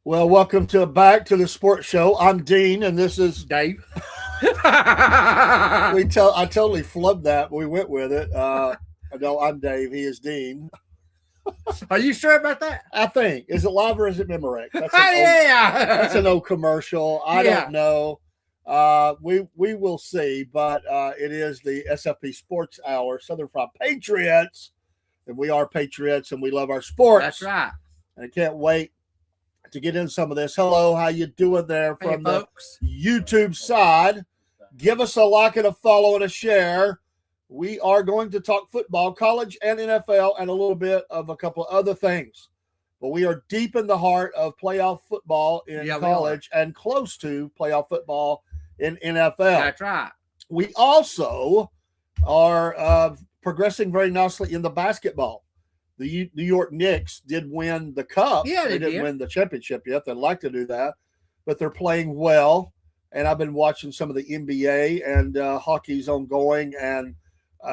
Well, welcome back to the sports show. I'm Dean, and this is Dave. I totally flubbed that. We went with it. No, I'm Dave. He is Dean. Are you sure about that? I think. Is it live or is it Memorex? That's an old commercial. I don't know. We will see, but it is the SFP Sports Hour, Southern Fried Patriots, and we are Patriots, and we love our sports. That's right. And I can't wait to get in some of this. Hello, how you doing there from the YouTube side? Give us a like and a follow and a share. We are going to talk football, college and NFL, and a little bit of a couple of other things. But we are deep in the heart of playoff football in college and close to playoff football in NFL. That's right. We also are progressing very nicely in the basketball. The New York Knicks did win the cup. Yeah, they didn't win the championship yet. They'd like to do that, but they're playing well. And I've been watching some of the NBA, and hockey's ongoing, and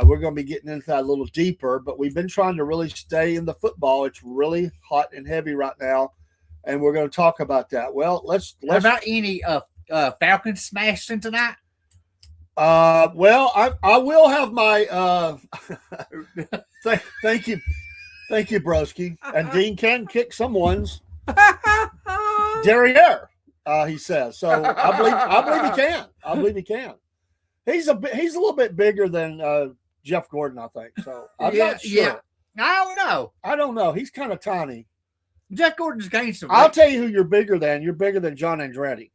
we're going to be getting into that a little deeper. But we've been trying to really stay in the football. It's really hot and heavy right now, and we're going to talk about that. Well, let's What about any Falcons smashing tonight? Well, I will have my thank you. Thank you, Broski. And Dean can kick someone's derriere, he says. So I believe he can. I believe he can. He's a little bit bigger than Jeff Gordon, I think. So I'm not sure. Yeah. I don't know. He's kind of tiny. Jeff Gordon's gained some. I'll tell you who you're bigger than. You're bigger than John Andretti.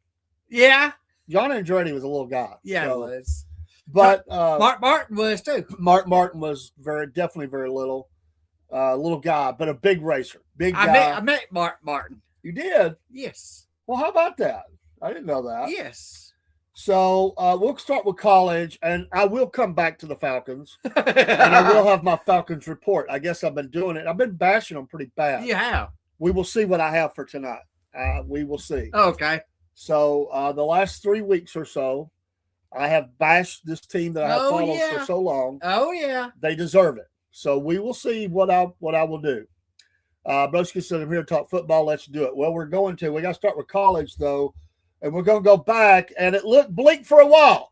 Yeah. John Andretti was a little guy. Yeah, he was. But Mark Martin was too. Mark Martin was definitely very little. Little guy, but a big racer. Big guy. I met Mark Martin. You did? Yes. Well, how about that? I didn't know that. Yes. So we'll start with college, and I will come back to the Falcons, and I will have my Falcons report. I guess I've been doing it. I've been bashing them pretty bad. You have. We will see what I have for tonight. We will see. Okay. So the last 3 weeks or so, I have bashed this team that I have followed for so long. Oh, yeah. They deserve it. So we will see what I will do. Broski said, I'm here to talk football. Let's do it. Well, we got to start with college, though, and we're going to go back, and it looked bleak for a while.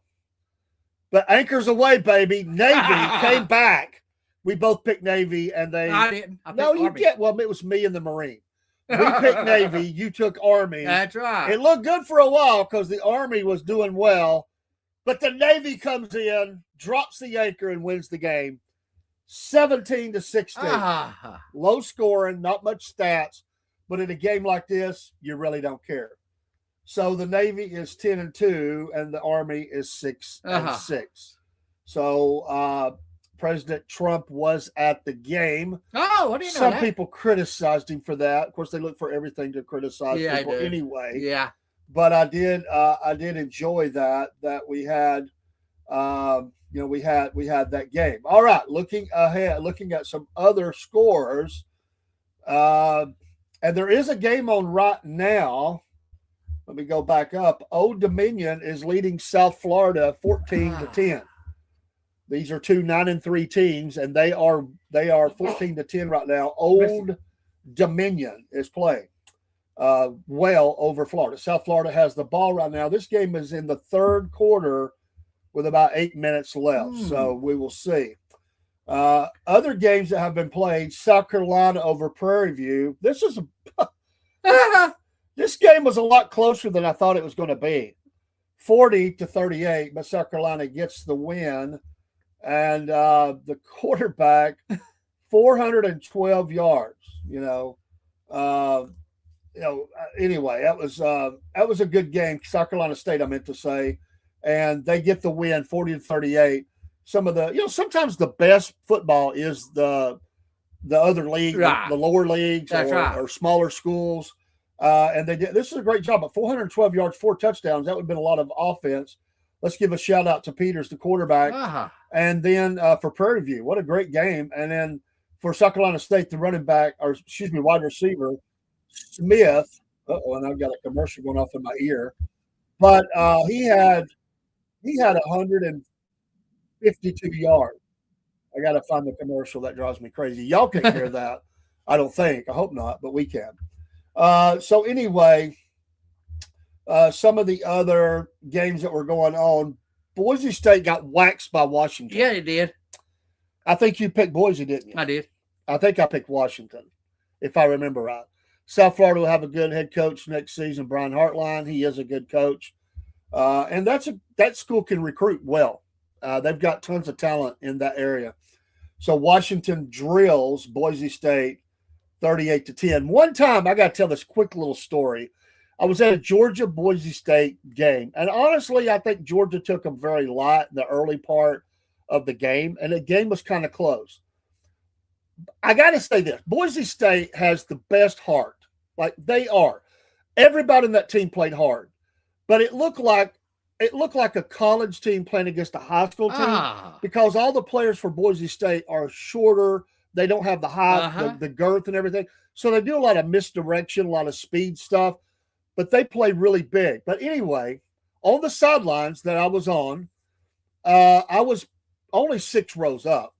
But anchors away, baby. Navy came back. We both picked Navy, and they – I didn't. No, you did. Well, it was me and the Marine. We picked Navy. You took Army. That's right. It looked good for a while because the Army was doing well, but the Navy comes in, drops the anchor, and wins the game, 17-16. Low scoring, not much stats, but in a game like this, you really don't care. So the Navy is 10-2, and the Army is 6-6. So President Trump was at the game. Oh, what do you know? Some people criticized him for that. Of course, they look for everything to criticize people anyway. Yeah. But I did enjoy that we had, we had that game. All right, looking ahead, looking at some other scores, and there is a game on right now. Let me go back up. Old Dominion is leading South Florida 14-10. These are two 9-3 teams, and they are 14-10 right now. Old Dominion is playing well over Florida. South Florida has the ball right now. This game is in the third quarter with about 8 minutes left, so we will see. Other games that have been played: South Carolina over Prairie View. This game was a lot closer than I thought it was going to be. 40-38, but South Carolina gets the win. And the quarterback, 412 yards. Anyway, that was a good game. South Carolina State, I meant to say, and they get the win, 40-38. Some of the, sometimes the best football is the other league, the lower leagues, or smaller schools. And they did. This is a great job. But 412 yards, 4 touchdowns. That would have been a lot of offense. Let's give a shout out to Peters, the quarterback. And then for Prairie View, what a great game. And then for South Carolina State, the running back, wide receiver, Smith. And I've got a commercial going off in my ear. But he had 152 yards. I got to find the commercial. That drives me crazy. Y'all can hear that. I don't think. I hope not, but we can. So anyway, some of the other games that were going on, Boise State got waxed by Washington. Yeah, they did. I think you picked Boise, didn't you? I did. I think I picked Washington, if I remember right. South Florida will have a good head coach next season, Brian Hartline. He is a good coach. And that school can recruit well. They've got tons of talent in that area. So Washington drills Boise State 38-10. One time, I got to tell this quick little story. I was at a Georgia-Boise State game, and honestly, I think Georgia took them very light in the early part of the game, and the game was kind of close. I got to say this. Boise State has the best heart. Like, they are. Everybody in that team played hard, but it looked like a college team playing against a high school team because all the players for Boise State are shorter. They don't have the height, the girth and everything. So they do a lot of misdirection, a lot of speed stuff, but they play really big. But anyway, on the sidelines that I was on, I was only 6 rows up.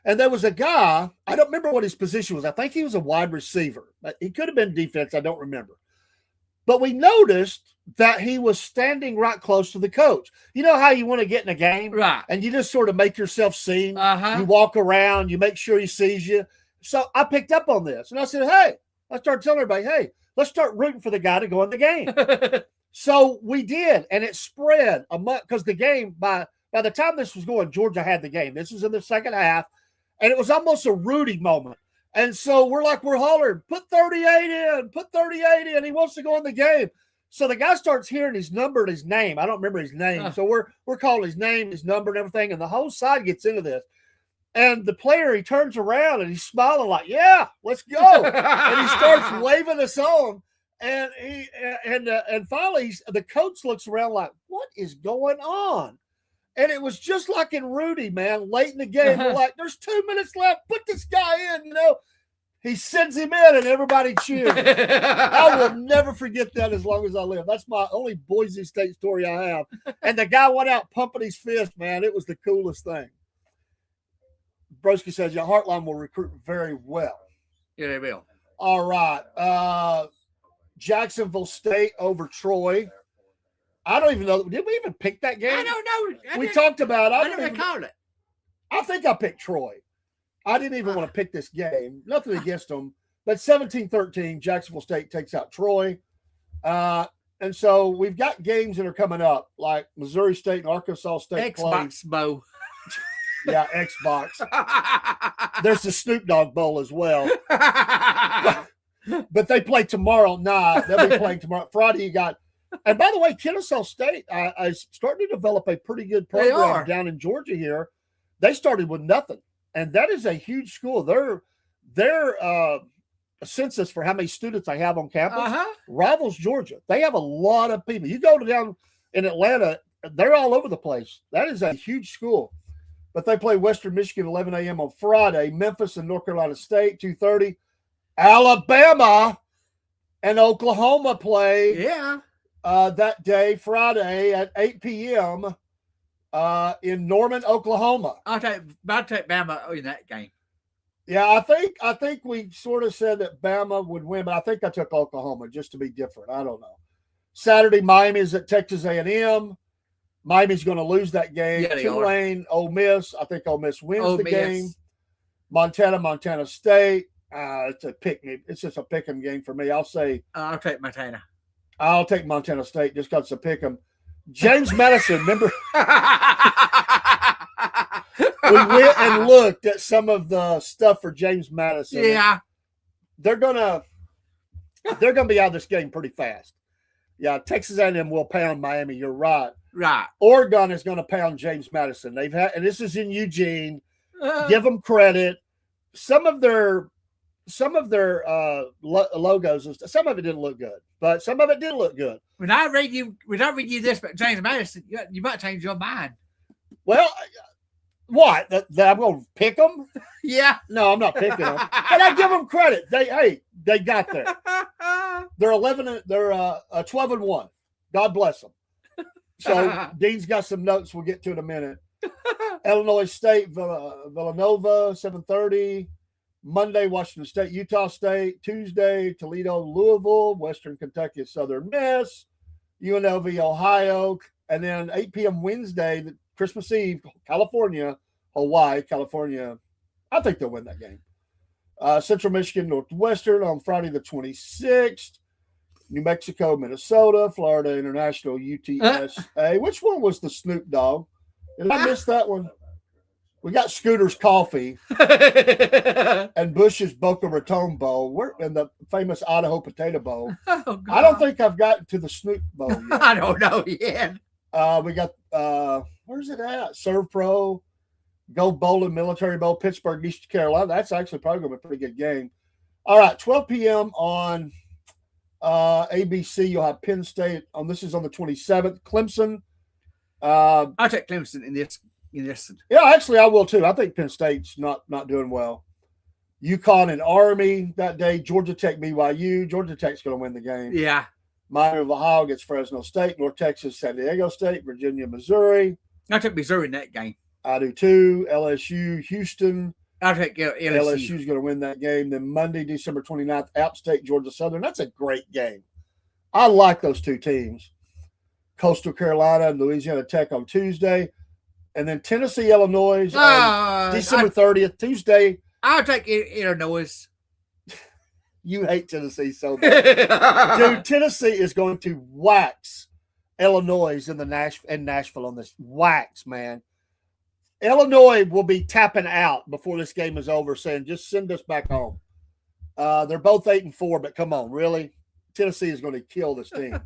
And there was a guy, I don't remember what his position was. I think he was a wide receiver. He could have been defense. I don't remember. But we noticed that he was standing right close to the coach. You know how you want to get in a game? Right. And you just sort of make yourself seen. You walk around, you make sure he sees you. So I picked up on this. And I said, hey, I started telling everybody, hey, let's start rooting for the guy to go in the game. So we did. And it spread because the game, by the time this was going, Georgia had the game. This was in the second half. And it was almost a Rudy moment. And so we're hollering, put 38 in, put 38 in. He wants to go in the game. So the guy starts hearing his number and his name. I don't remember his name. So we're calling his name, his number, and everything. And the whole side gets into this. And the player, he turns around and he's smiling like, yeah, let's go. And he starts waving us on. And and finally the coach looks around like, what is going on? And it was just like in Rudy, man, late in the game. We're like, there's 2 minutes left. Put this guy in, He sends him in and everybody cheers. I will never forget that as long as I live. That's my only Boise State story I have. And the guy went out pumping his fist, man. It was the coolest thing. Broski says, your Heartline will recruit very well. Yeah, they will. All right. Jacksonville State over Troy. I don't even know. Did we even pick that game? I don't know. We talked about it. I never called it. I think I picked Troy. I didn't even want to pick this game. Nothing against them. But 17-13, Jacksonville State takes out Troy. And so we've got games that are coming up, like Missouri State and Arkansas State Xbox Bowl. Yeah, Xbox. There's the Snoop Dogg Bowl as well. But they play tomorrow night. They'll be playing tomorrow. Friday, you got. And by the way, Kennesaw State is starting to develop a pretty good program down in Georgia here. They started with nothing, and that is a huge school. Their census for how many students they have on campus rivals Georgia. They have a lot of people. You go down in Atlanta, they're all over the place. That is a huge school. But they play Western Michigan 11 a.m. on Friday. Memphis and North Carolina State 2:30. Alabama and Oklahoma play that day, Friday at 8 p.m. In Norman, Oklahoma. I'll take Bama in that game. Yeah, I think we sort of said that Bama would win, but I think I took Oklahoma just to be different. I don't know. Saturday, Miami's at Texas A&M. Miami's going to lose that game. Tulane, Ole Miss. I think Ole Miss wins the game. Montana State. It's a pick me. It's just a pick 'em game for me. I'll say I'll take Montana. I'll take Montana State just because it's a pick 'em. James Madison, remember? We went and looked at some of the stuff for James Madison. Yeah, they're gonna be out of this game pretty fast. Yeah, Texas A&M will pound Miami. You're right. Right. Oregon is going to pound James Madison. They've had, and this is in Eugene. Give them credit. Some of their logos, some of it didn't look good, but some of it did look good. When I read you this about James Madison, you might change your mind. Well, what? That I'm going to pick them? Yeah. No, I'm not picking them. But I give them credit. They got there. They're 12-1. God bless them. So Dean's got some notes we'll get to in a minute. Illinois State, Villanova, 7:30. Monday, Washington State, Utah State. Tuesday, Toledo, Louisville. Western Kentucky, Southern Miss. UNLV, Ohio. And then 8 p.m. Wednesday, Christmas Eve, Hawaii, California. I think they'll win that game. Central Michigan, Northwestern on Friday the 26th. New Mexico, Minnesota, Florida International, UTSA. Which one was the Snoop Dogg? Did I miss that one? We got Scooter's Coffee and Bush's Boca Raton Bowl. We're in the famous Idaho Potato Bowl. Oh, I don't think I've gotten to the Snoop Bowl yet. I don't know yet. We got, where's it at? Serve Pro, Go Bowling, Military Bowl, Pittsburgh, East Carolina. That's actually probably going to be a pretty good game. All right, 12 p.m. on ABC. You'll have Penn State. This is on the 27th. Clemson. I'll take Clemson in this. Yeah, actually, I will too. I think Penn State's not doing well. UConn and Army that day. Georgia Tech, BYU. Georgia Tech's going to win the game. Yeah. Miami of Ohio gets Fresno State. North Texas, San Diego State. Virginia, Missouri. I took Missouri in that game. I do too. LSU, Houston. I'll take LSU. LSU's going to win that game. Then Monday, December 29th, App State, Georgia Southern. That's a great game. I like those two teams. Coastal Carolina and Louisiana Tech on Tuesday. And then Tennessee, Illinois on December 30th, Tuesday. I'll take Illinois. You hate Tennessee so much. Dude, Tennessee is going to wax Illinois in Nashville on this. Wax, man. Illinois will be tapping out before this game is over, saying, just send us back home. They're both 8-4, but come on, really? Tennessee is going to kill this team.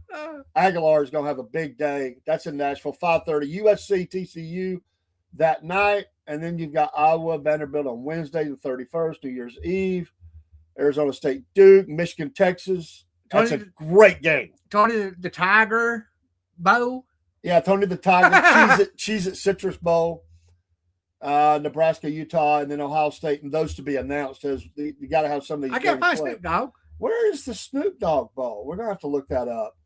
Aguilar is going to have a big day. That's in Nashville, 5:30. USC, TCU that night. And then you've got Iowa, Vanderbilt on Wednesday, the 31st, New Year's Eve. Arizona State, Duke, Michigan, Texas. That's a great game. Tony the Tiger Bowl. Yeah, Tony the Tiger. Cheese at Citrus Bowl. Nebraska, Utah, and then Ohio State, and those to be announced. As you got to have some of these. I can't find Snoop Dogg. Where is the Snoop Dogg Bowl? We're gonna have to look that up.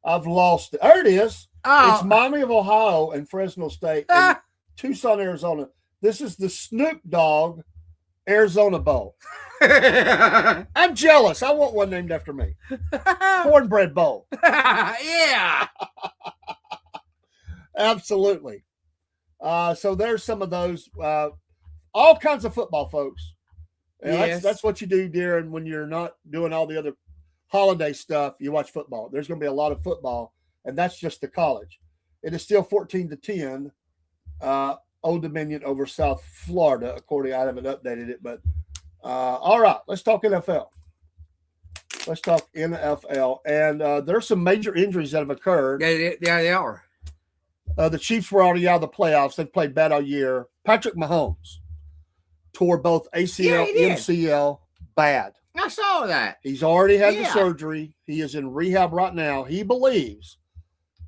I've lost it. There it is. Oh. It's Miami of Ohio and Fresno State and Tucson, Arizona. This is the Snoop Dogg Arizona Bowl. I'm jealous. I want one named after me. Cornbread Bowl. Yeah. And that's what you do during when you're not doing all the other holiday stuff. You watch football. There's going to be a lot of football, and that's just the college. It is still 14-10. Old Dominion over South Florida, according. I haven't updated it, but all right. Let's talk NFL. And there's some major injuries that have occurred. Yeah, they are. The Chiefs were already out of the playoffs. They've played bad all year. Patrick Mahomes tore both ACL, MCL, bad. I saw that. He's already had the surgery. He is in rehab right now. He believes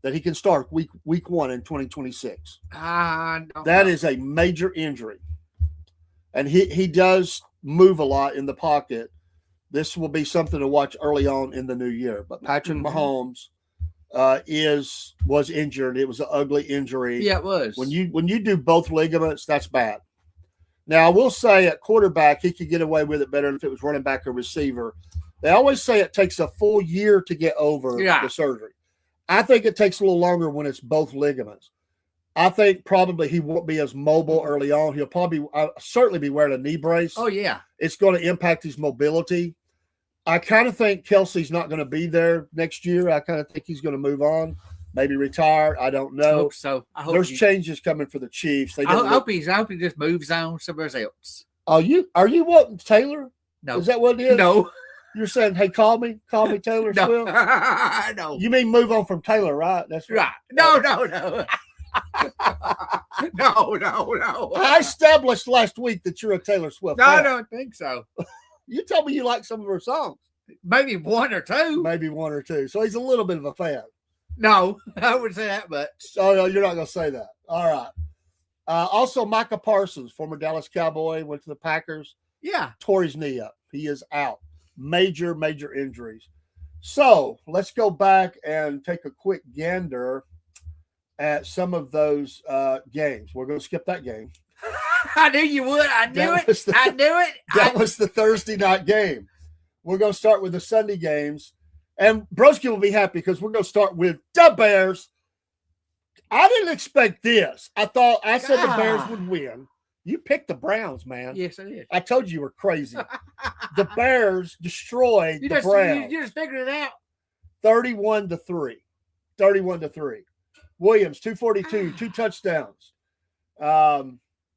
that he can start week 1 in 2026. That is a major injury. And he does move a lot in the pocket. This will be something to watch early on in the new year. But Patrick Mahomes was injured. It was an ugly injury. Yeah, it was. When you do both ligaments, that's bad. Now, I will say at quarterback, he could get away with it better than if it was running back or receiver. They always say it takes a full year to get over the surgery. I think it takes a little longer when it's both ligaments. I think probably he won't be as mobile early on. He'll probably certainly be wearing a knee brace. Oh, yeah. It's going to impact his mobility. I kind of think Kelsey's not going to be there next year. I kind of think he's going to move on, maybe retire. I don't know. I hope so. There's changes coming for the Chiefs. I hope he just moves on somewhere else. Are you wanting Taylor? No. Is that what it is? No. You're saying, hey, call me Taylor Swift? No. You mean move on from Taylor, right? That's right. No. No. I established last week that you're a Taylor Swift fan. I don't think so. You told me you like some of her songs. Maybe one or two. So he's a little bit of a fan. No, I wouldn't say that much. Oh, no, you're not going to say that. All right. Also, Micah Parsons, former Dallas Cowboy, went to the Packers. Yeah. Tore his knee up. He is out. Major injuries. So let's go back and take a quick gander at some of those games. We're going to skip that game. I knew you would. I knew it. That was the Thursday night game. We're going to start with the Sunday games. And Broski will be happy because we're going to start with the Bears. I didn't expect this. I said the Bears would win. You picked the Browns, man. Yes, I did. I told you were crazy. The Bears destroyed the Browns. You just figured it out. 31-3. 31-3. Williams, 242, 2 touchdowns.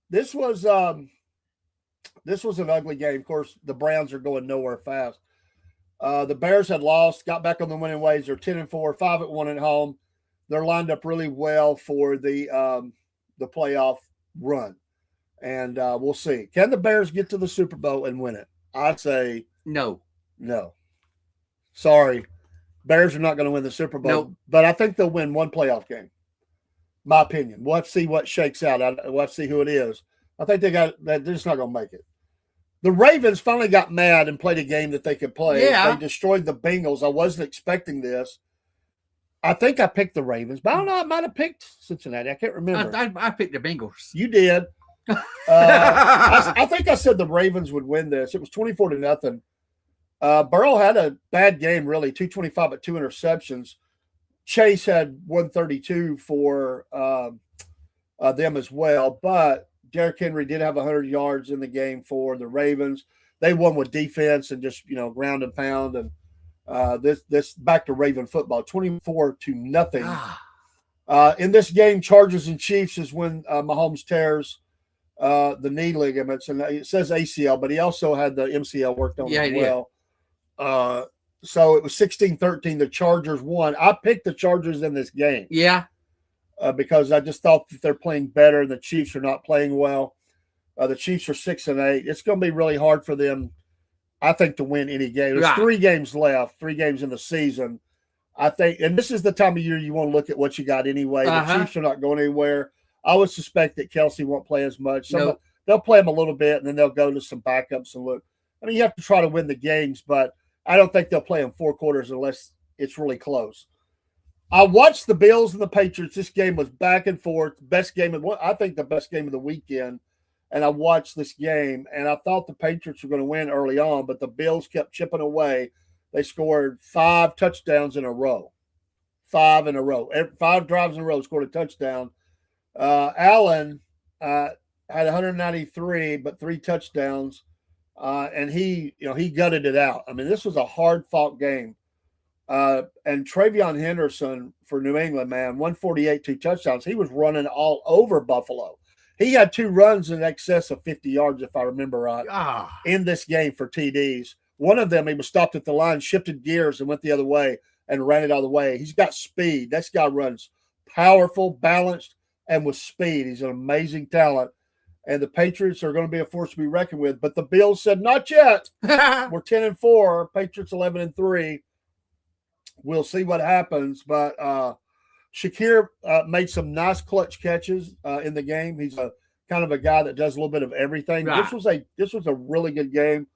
This was an ugly game. Of course, the Browns are going nowhere fast. The Bears had lost, got back on the winning ways. They're 10-4, 5-1 at home. They're lined up really well for the playoff run, and we'll see. Can the Bears get to the Super Bowl and win it? I'd say no. Sorry, Bears are not going to win the Super Bowl, nope. But I think they'll win one playoff game. My opinion. We'll have to see what shakes out. We'll have to see who it is. I think they're just not going to make it. The Ravens finally got mad and played a game that they could play. Yeah. They destroyed the Bengals. I wasn't expecting this. I think I picked the Ravens, but I don't know. I might have picked Cincinnati. I can't remember. I picked the Bengals. You did. I think I said the Ravens would win this. It was 24-0. Burrow had a bad game, really. 225 but 2 interceptions. Chase had 132 for them as well, but Derrick Henry did have 100 yards in the game for the Ravens. They won with defense and just ground and pound, and this back to Raven football, 24-0. In this game, Chargers and Chiefs is when Mahomes tears the knee ligaments, and it says ACL, but he also had the MCL worked on as well. So it was 16-13. The Chargers won. I picked the Chargers in this game. Yeah. Because I just thought that they're playing better and the Chiefs are not playing well. The Chiefs are 6-8. It's going to be really hard for them, I think, to win any game. There's 3 games left, 3 games in the season. I think, and this is the time of year you want to look at what you got anyway. The Chiefs are not going anywhere. I would suspect that Kelsey won't play as much. They'll play him a little bit, and then they'll go to some backups and look. I mean, you have to try to win the games, but I don't think they'll play them 4 quarters unless it's really close. I watched the Bills and the Patriots. This game was back and forth. I think the best game of the weekend. And I watched this game, and I thought the Patriots were going to win early on, but the Bills kept chipping away. They scored 5 touchdowns in a row. 5 in a row. 5 drives in a row, scored a touchdown. Allen had 193, but 3 touchdowns. and he gutted it out. I mean, this was a hard-fought game. And Travion Henderson for New England, man, 148, 2 touchdowns. He was running all over Buffalo. He had 2 runs in excess of 50 yards, if I remember right, in this game for TDs. One of them, he was stopped at the line, shifted gears, and went the other way and ran it out of the way. He's got speed. This guy runs powerful, balanced, and with speed. He's an amazing talent. And the Patriots are going to be a force to be reckoned with. But the Bills said, not yet. We're 10-4. Patriots 11-3. We'll see what happens. But Shakir made some nice clutch catches in the game. He's a kind of a guy that does a little bit of everything. Right. This was a really good game.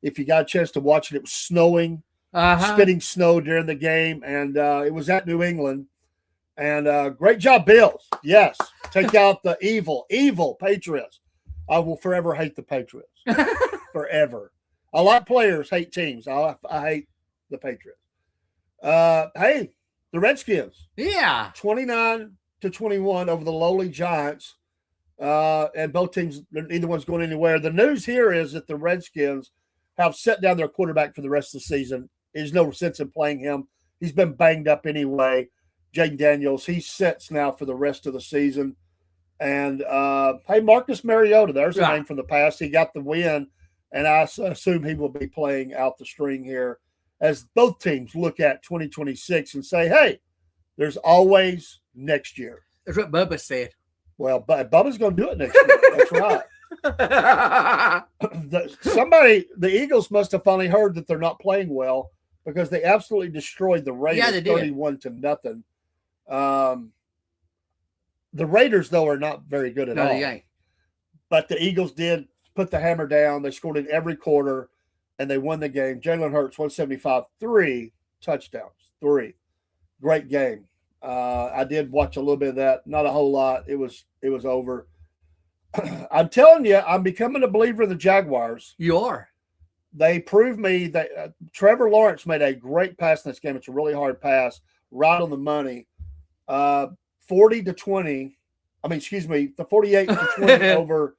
If you got a chance to watch it was snowing, spitting snow during the game, and it was at New England. And great job, Bills. Yes, take out the evil Patriots. I will forever hate the Patriots. Forever. A lot of players hate teams. I hate the Patriots. Hey, the Redskins. Yeah. 29-21 over the lowly Giants. And both teams, neither one's going anywhere. The news here is that the Redskins have set down their quarterback for the rest of the season. There's no sense in playing him. He's been banged up anyway. Jaden Daniels, he sits now for the rest of the season. And, hey, Marcus Mariota, there's a name from the past. He got the win, and I assume he will be playing out the string here as both teams look at 2026 and say, hey, there's always next year. That's what Bubba said. Well, but Bubba's going to do it next year. That's right. The Eagles must have finally heard that they're not playing well because they absolutely destroyed the Raiders 31-0. The Raiders, though, are not very good at all. They ain't. But the Eagles did put the hammer down. They scored in every quarter, and they won the game. Jalen Hurts, 175, 3 touchdowns, 3. Great game. I did watch a little bit of that. Not a whole lot. It was over. I'm telling you, I'm becoming a believer in the Jaguars. You are. They proved me that Trevor Lawrence made a great pass in this game. It's a really hard pass, right on the money. 40-20. The 48-20 over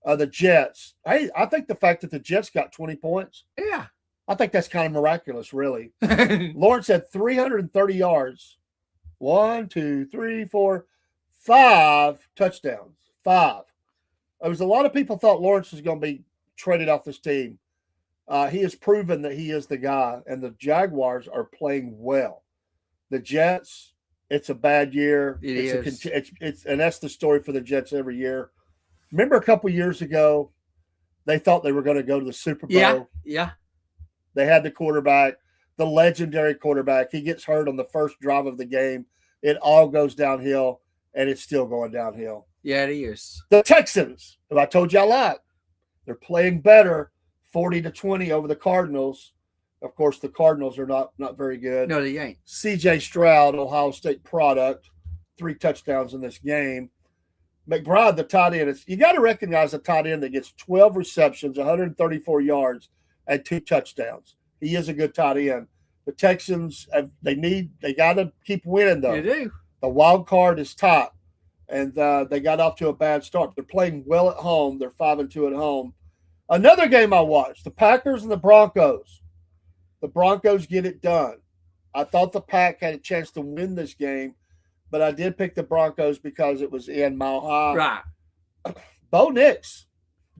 the Jets. Hey, I think the fact that the Jets got 20 points. Yeah. I think that's kind of miraculous, really. Lawrence had 330 yards. 1, 2, 3, 4, 5 touchdowns. 5. There was a lot of people thought Lawrence was going to be traded off this team. He has proven that he is the guy, and the Jaguars are playing well. The Jets, it's a bad year. And that's the story for the Jets every year. Remember a couple years ago, they thought they were going to go to the Super Bowl. Yeah. They had the quarterback, the legendary quarterback. He gets hurt on the first drive of the game. It all goes downhill, and it's still going downhill. Yeah, it is. The Texans, who I told you a lot, they're playing better, 40-20 over the Cardinals. Of course, the Cardinals are not very good. No, they ain't. C.J. Stroud, Ohio State product, 3 touchdowns in this game. McBride, the tight end, you got to recognize a tight end that gets 12 receptions, 134 yards, and 2 touchdowns. He is a good tight end. The Texans, they got to keep winning, though. They do. The wild card is tight, and they got off to a bad start. They're playing well at home. They're 5-2 at home. Another game I watched, the Packers and the Broncos. The Broncos get it done. I thought the Pack had a chance to win this game, but I did pick the Broncos because it was in Mile High. Right. Bo Nix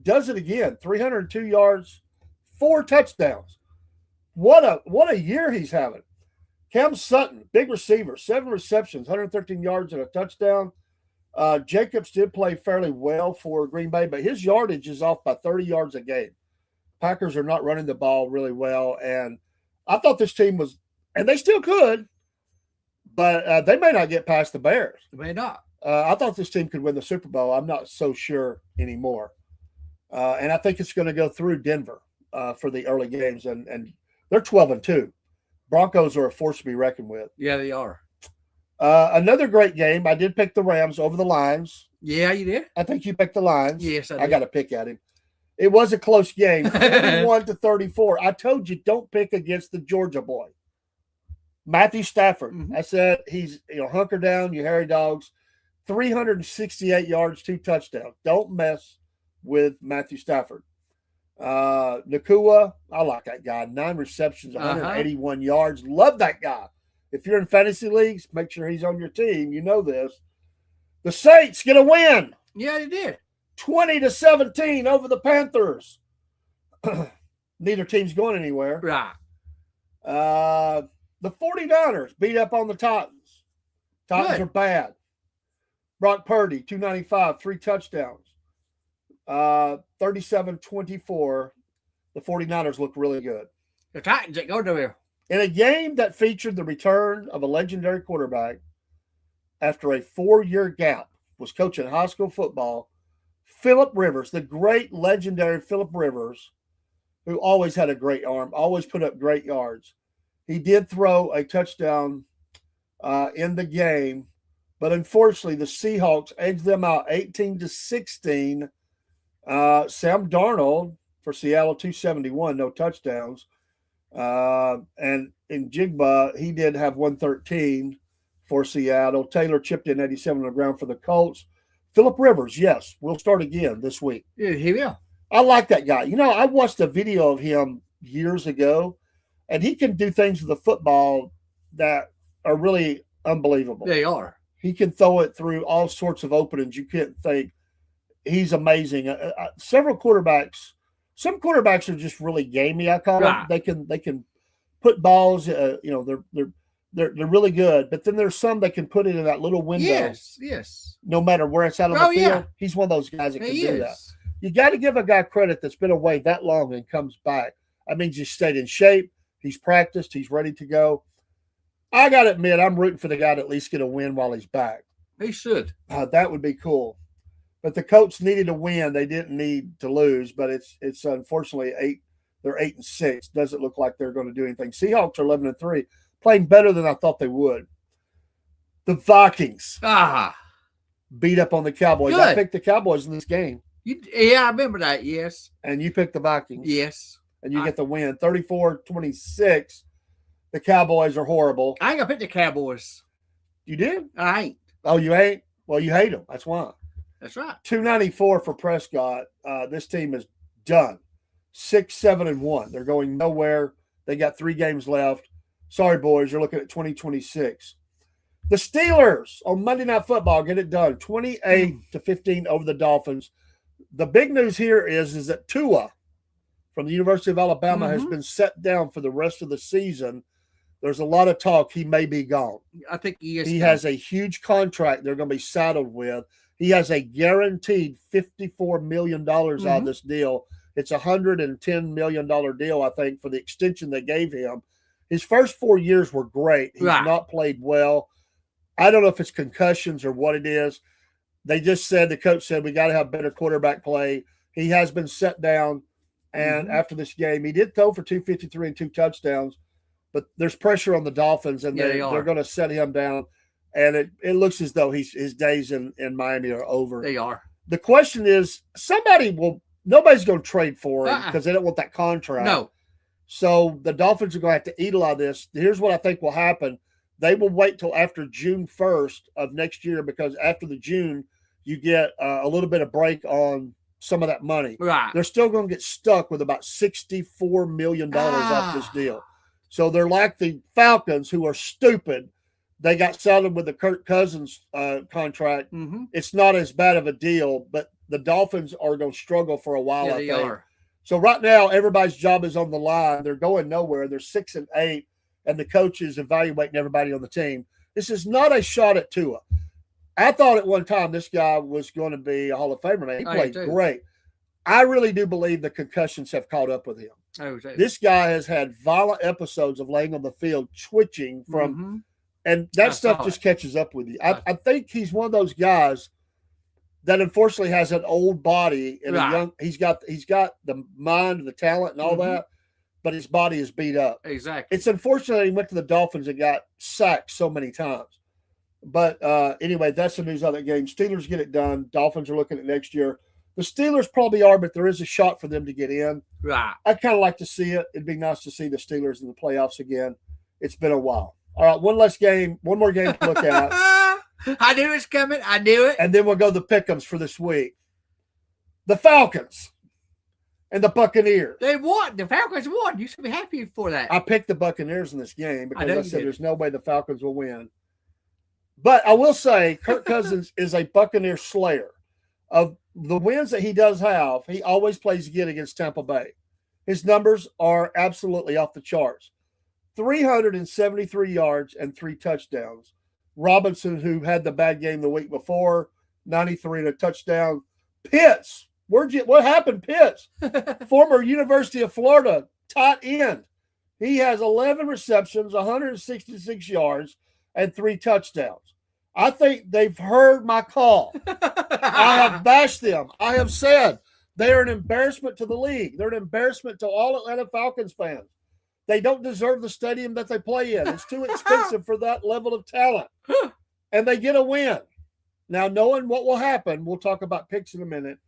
does it again. 302 yards, 4 touchdowns. What a year he's having. Cam Sutton, big receiver, 7 receptions, 113 yards and a touchdown. Jacobs did play fairly well for Green Bay, but his yardage is off by 30 yards a game. Packers are not running the ball really well, and I thought this team was, and they still could, but they may not get past the Bears. They may not. I thought this team could win the Super Bowl. I'm not so sure anymore. And I think it's going to go through Denver for the early games, and they're 12-2. Broncos are a force to be reckoned with. Yeah, they are. Another great game. I did pick the Rams over the Lions. Yeah, you did? I think you picked the Lions. Yes, I did. I got to pick at him. It was a close game, 41-34. I told you, don't pick against the Georgia boy. Matthew Stafford. Mm-hmm. I said, he's, hunker down, you hairy dogs. 368 yards, 2 touchdowns. Don't mess with Matthew Stafford. Nakua, I like that guy. 9 receptions, 181 yards. Love that guy. If you're in fantasy leagues, make sure he's on your team. You know this. The Saints get a win. Yeah, they did. 20-17 over the Panthers. Neither team's going anywhere. Right. The 49ers beat up on the Titans. Titans are bad. Brock Purdy, 295, 3 touchdowns. 37-24. The 49ers look really good. The Titans ain't going nowhere. In a game that featured the return of a legendary quarterback after a 4-year gap, was coaching high school football, Phillip Rivers, the great legendary Phillip Rivers, who always had a great arm, always put up great yards. He did throw a touchdown in the game, but unfortunately the Seahawks edged them out 18-16. Sam Darnold for Seattle, 271, no touchdowns. And in Jigba, he did have 113 for Seattle. Taylor chipped in 87 on the ground for the Colts. Phillip Rivers, yes, we'll start again this week. Yeah, he will. I like that guy. You know, I watched a video of him years ago, and he can do things with the football that are really unbelievable. They are. He can throw it through all sorts of openings. You can't think. He's amazing. Several quarterbacks. Some quarterbacks are just really gamey. I call them. They can put balls. They're really good. But then there's some that can put it in that little window. Yes. No matter where it's out on the field. Yeah. He's one of those guys that can do that. You got to give a guy credit that's been away that long and comes back. That means he's stayed in shape. He's practiced. He's ready to go. I got to admit, I'm rooting for the guy to at least get a win while he's back. He should. That would be cool. But the Colts needed a win. They didn't need to lose, but it's unfortunately 8. They're 8-6. Doesn't look like they're going to do anything. Seahawks are 11-3, playing better than I thought they would. The Vikings beat up on the Cowboys. Good. I picked the Cowboys in this game. Yeah, I remember that, yes. And you picked the Vikings. Yes. And you get the win. 34-26. The Cowboys are horrible. I ain't going to pick the Cowboys. You did? I ain't. Oh, you ain't? Well, you hate them. That's why. That's right. 294 for Prescott. This team is done. 6-7-1. They're going nowhere. They got 3 games left. Sorry, boys. You're looking at 2026. The Steelers on Monday Night Football get it done. 28-15 over the Dolphins. The big news here is that Tua from the University of Alabama has been set down for the rest of the season. There's a lot of talk he may be gone. I think he is. He has a huge contract they're going to be saddled with. He has a guaranteed $54 million out of this deal. It's a $110 million deal, I think, for the extension they gave him. His first 4 years were great. He's not played well. I don't know if it's concussions or what it is. They just said, the coach said, we got to have better quarterback play. He has been set down. And after this game, he did throw for 253 and 2 touchdowns. But there's pressure on the Dolphins, and they're going to set him down. And it looks as though his days in Miami are over. They are. The question is, nobody's going to trade for him because they don't want that contract. No. So the Dolphins are going to have to eat a lot of this. Here's what I think will happen. They will wait till after June 1st of next year, because after the June, you get a little bit of break on some of that money. Right. They're still going to get stuck with about $64 million off this deal. So they're like the Falcons, who are stupid. They got saddled with the Kirk Cousins contract. It's not as bad of a deal, but the Dolphins are going to struggle for a while, I think. Are. So right now, everybody's job is on the line. They're going nowhere. They're 6-8, and the coach is evaluating everybody on the team. This is not a shot at Tua. I thought at one time this guy was going to be a Hall of Famer. Man, he played great. I really do believe the concussions have caught up with him. This guy has had violent episodes of laying on the field, twitching from and that stuff just catches up with you. I think he's one of those guys that unfortunately has an old body and a young. He's got the mind and the talent and all that, but his body is beat up. Exactly. It's unfortunate that he went to the Dolphins and got sacked so many times. But anyway, that's the news on that game. Steelers get it done. Dolphins are looking at next year. The Steelers probably are, but there is a shot for them to get in. Right. I'd kind of like to see it. It'd be nice to see the Steelers in the playoffs again. It's been a while. All right, one more game to look at. I knew it was coming. I knew it. And then we'll go to the pick'ems for this week. The Falcons and the Buccaneers. They won. The Falcons won. You should be happy for that. I picked the Buccaneers in this game because I said did. there's no way the Falcons will win. But I will say Kirk Cousins is a Buccaneer slayer. Of the wins that he does have, he always plays again against Tampa Bay. His numbers are absolutely off the charts. 373 yards and 3 touchdowns. Robinson, who had the bad game the week before, 93 and a touchdown. Pitts. What happened, Pitts? Former University of Florida tight end. He has 11 receptions, 166 yards, and 3 touchdowns. I think they've heard my call. I have bashed them. I have said they are an embarrassment to the league. They're an embarrassment to all Atlanta Falcons fans. They don't deserve the stadium that they play in. It's too expensive for that level of talent. And they get a win. Now, knowing what will happen, we'll talk about picks in a minute.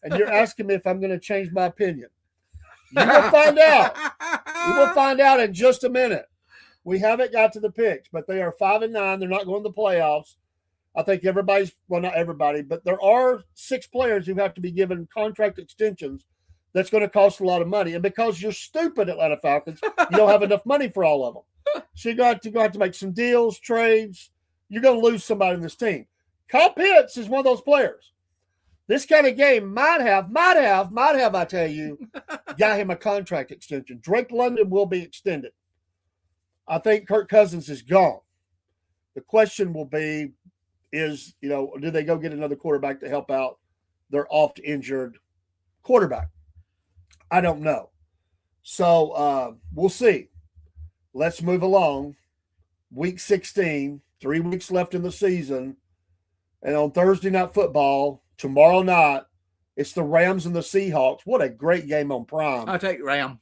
And you're asking me if I'm going to change my opinion. You will find out. You will find out in just a minute. We haven't got to the picks, but they are 5-9. They're not going to the playoffs. I think not everybody, but there are 6 players who have to be given contract extensions. That's going to cost a lot of money. And because you're stupid, Atlanta Falcons, you don't have enough money for all of them. So you're going to have to make some deals, trades. You're going to lose somebody in this team. Kyle Pitts is one of those players. This kind of game might have, I tell you, got him a contract extension. Drake London will be extended. I think Kirk Cousins is gone. The question will be do they go get another quarterback to help out their oft-injured quarterback? I don't know. So we'll see. Let's move along. Week 16, 3 weeks left in the season. And on Thursday Night Football, tomorrow night, it's the Rams and the Seahawks. What a great game on Prime. I'll take Rams.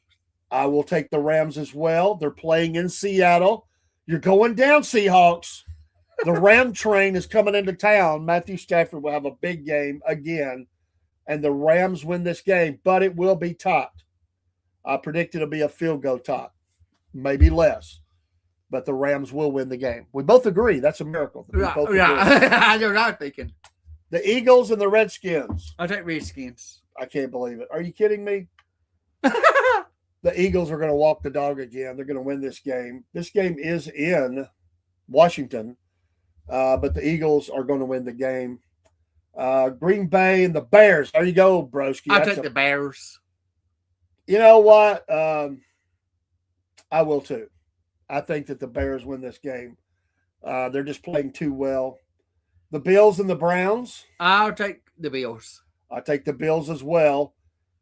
I will take the Rams as well. They're playing in Seattle. You're going down, Seahawks. The Ram train is coming into town. Matthew Stafford will have a big game again. And the Rams win this game, but it will be tight. I predict it'll be a field goal tie, maybe less. But the Rams will win the game. We both agree. That's a miracle. I know what I'm thinking. The Eagles and the Redskins. I'll take Redskins. I can't believe it. Are you kidding me? The Eagles are going to walk the dog again. They're going to win this game. This game is in Washington, but the Eagles are going to win the game. Green Bay and the Bears. There you go, broski. I'll take the Bears. You know what? I will too. I think that the Bears win this game. They're just playing too well. The Bills and the Browns. I'll take the Bills. I'll take the Bills as well.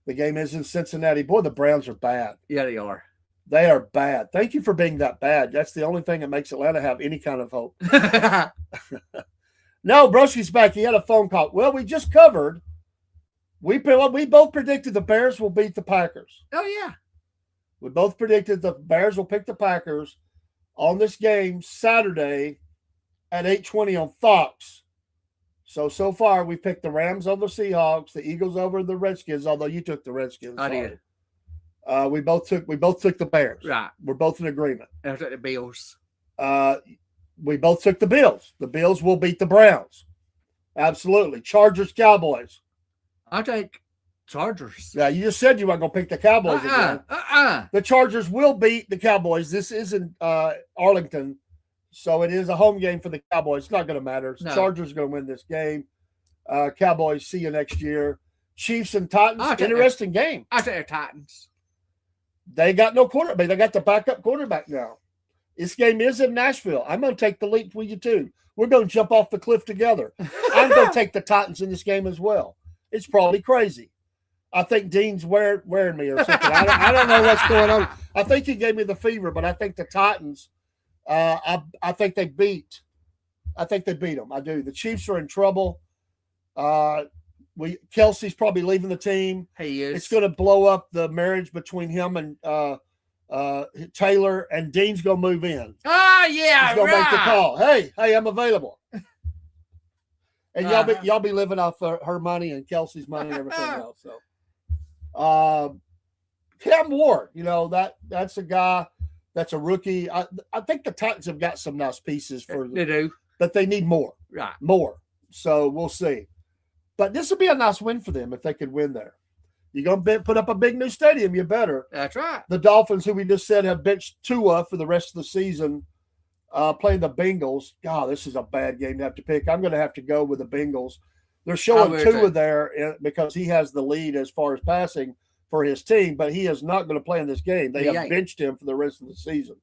The game is in Cincinnati. Boy, the Browns are bad. Yeah, they are. They are bad. Thank you for being that bad. That's the only thing that makes Atlanta have any kind of hope. No, Broski's back. He had a phone call. Well, we just covered. We both predicted the Bears will beat the Packers. Oh, yeah. We both predicted the Bears will pick the Packers on this game Saturday at 8:20 on Fox. So far, we picked the Rams over the Seahawks, the Eagles over the Redskins, although you took the Redskins. I did. We both took the Bears. Right. We're both in agreement. I took the Bills. We both took the Bills. The Bills will beat the Browns. Absolutely. Chargers, Cowboys. I'll take Chargers. Yeah, you just said you weren't going to pick the Cowboys again. The Chargers will beat the Cowboys. This isn't Arlington, so it is a home game for the Cowboys. It's not going to matter. No. Chargers are going to win this game. Cowboys, see you next year. Chiefs and Titans, interesting game. I'll take the Titans. They got no quarterback. They got the backup quarterback now. This game is in Nashville. I'm going to take the leap with you, too. We're going to jump off the cliff together. I'm going to take the Titans in this game as well. It's probably crazy. I think Dean's wearing me or something. I don't know what's going on. I think he gave me the fever, but I think the Titans, I think they beat them. I do. The Chiefs are in trouble. Kelsey's probably leaving the team. He is. It's going to blow up the marriage between him and Taylor, and Dean's going to move in. Oh, yeah, he's going to make the call. Hey, I'm available. And y'all be living off her money and Kelsey's money and everything else. So, Cam Ward, that's a guy that's a rookie. I think the Titans have got some nice pieces they do, but they need more. Right, more. So we'll see. But this would be a nice win for them if they could win there. You're going to put up a big new stadium, you better. That's right. The Dolphins, who we just said have benched Tua for the rest of the season, playing the Bengals. God, this is a bad game to have to pick. I'm going to have to go with the Bengals. They're showing Tua there because he has the lead as far as passing for his team, but he is not going to play in this game. They have benched him for the rest of the season.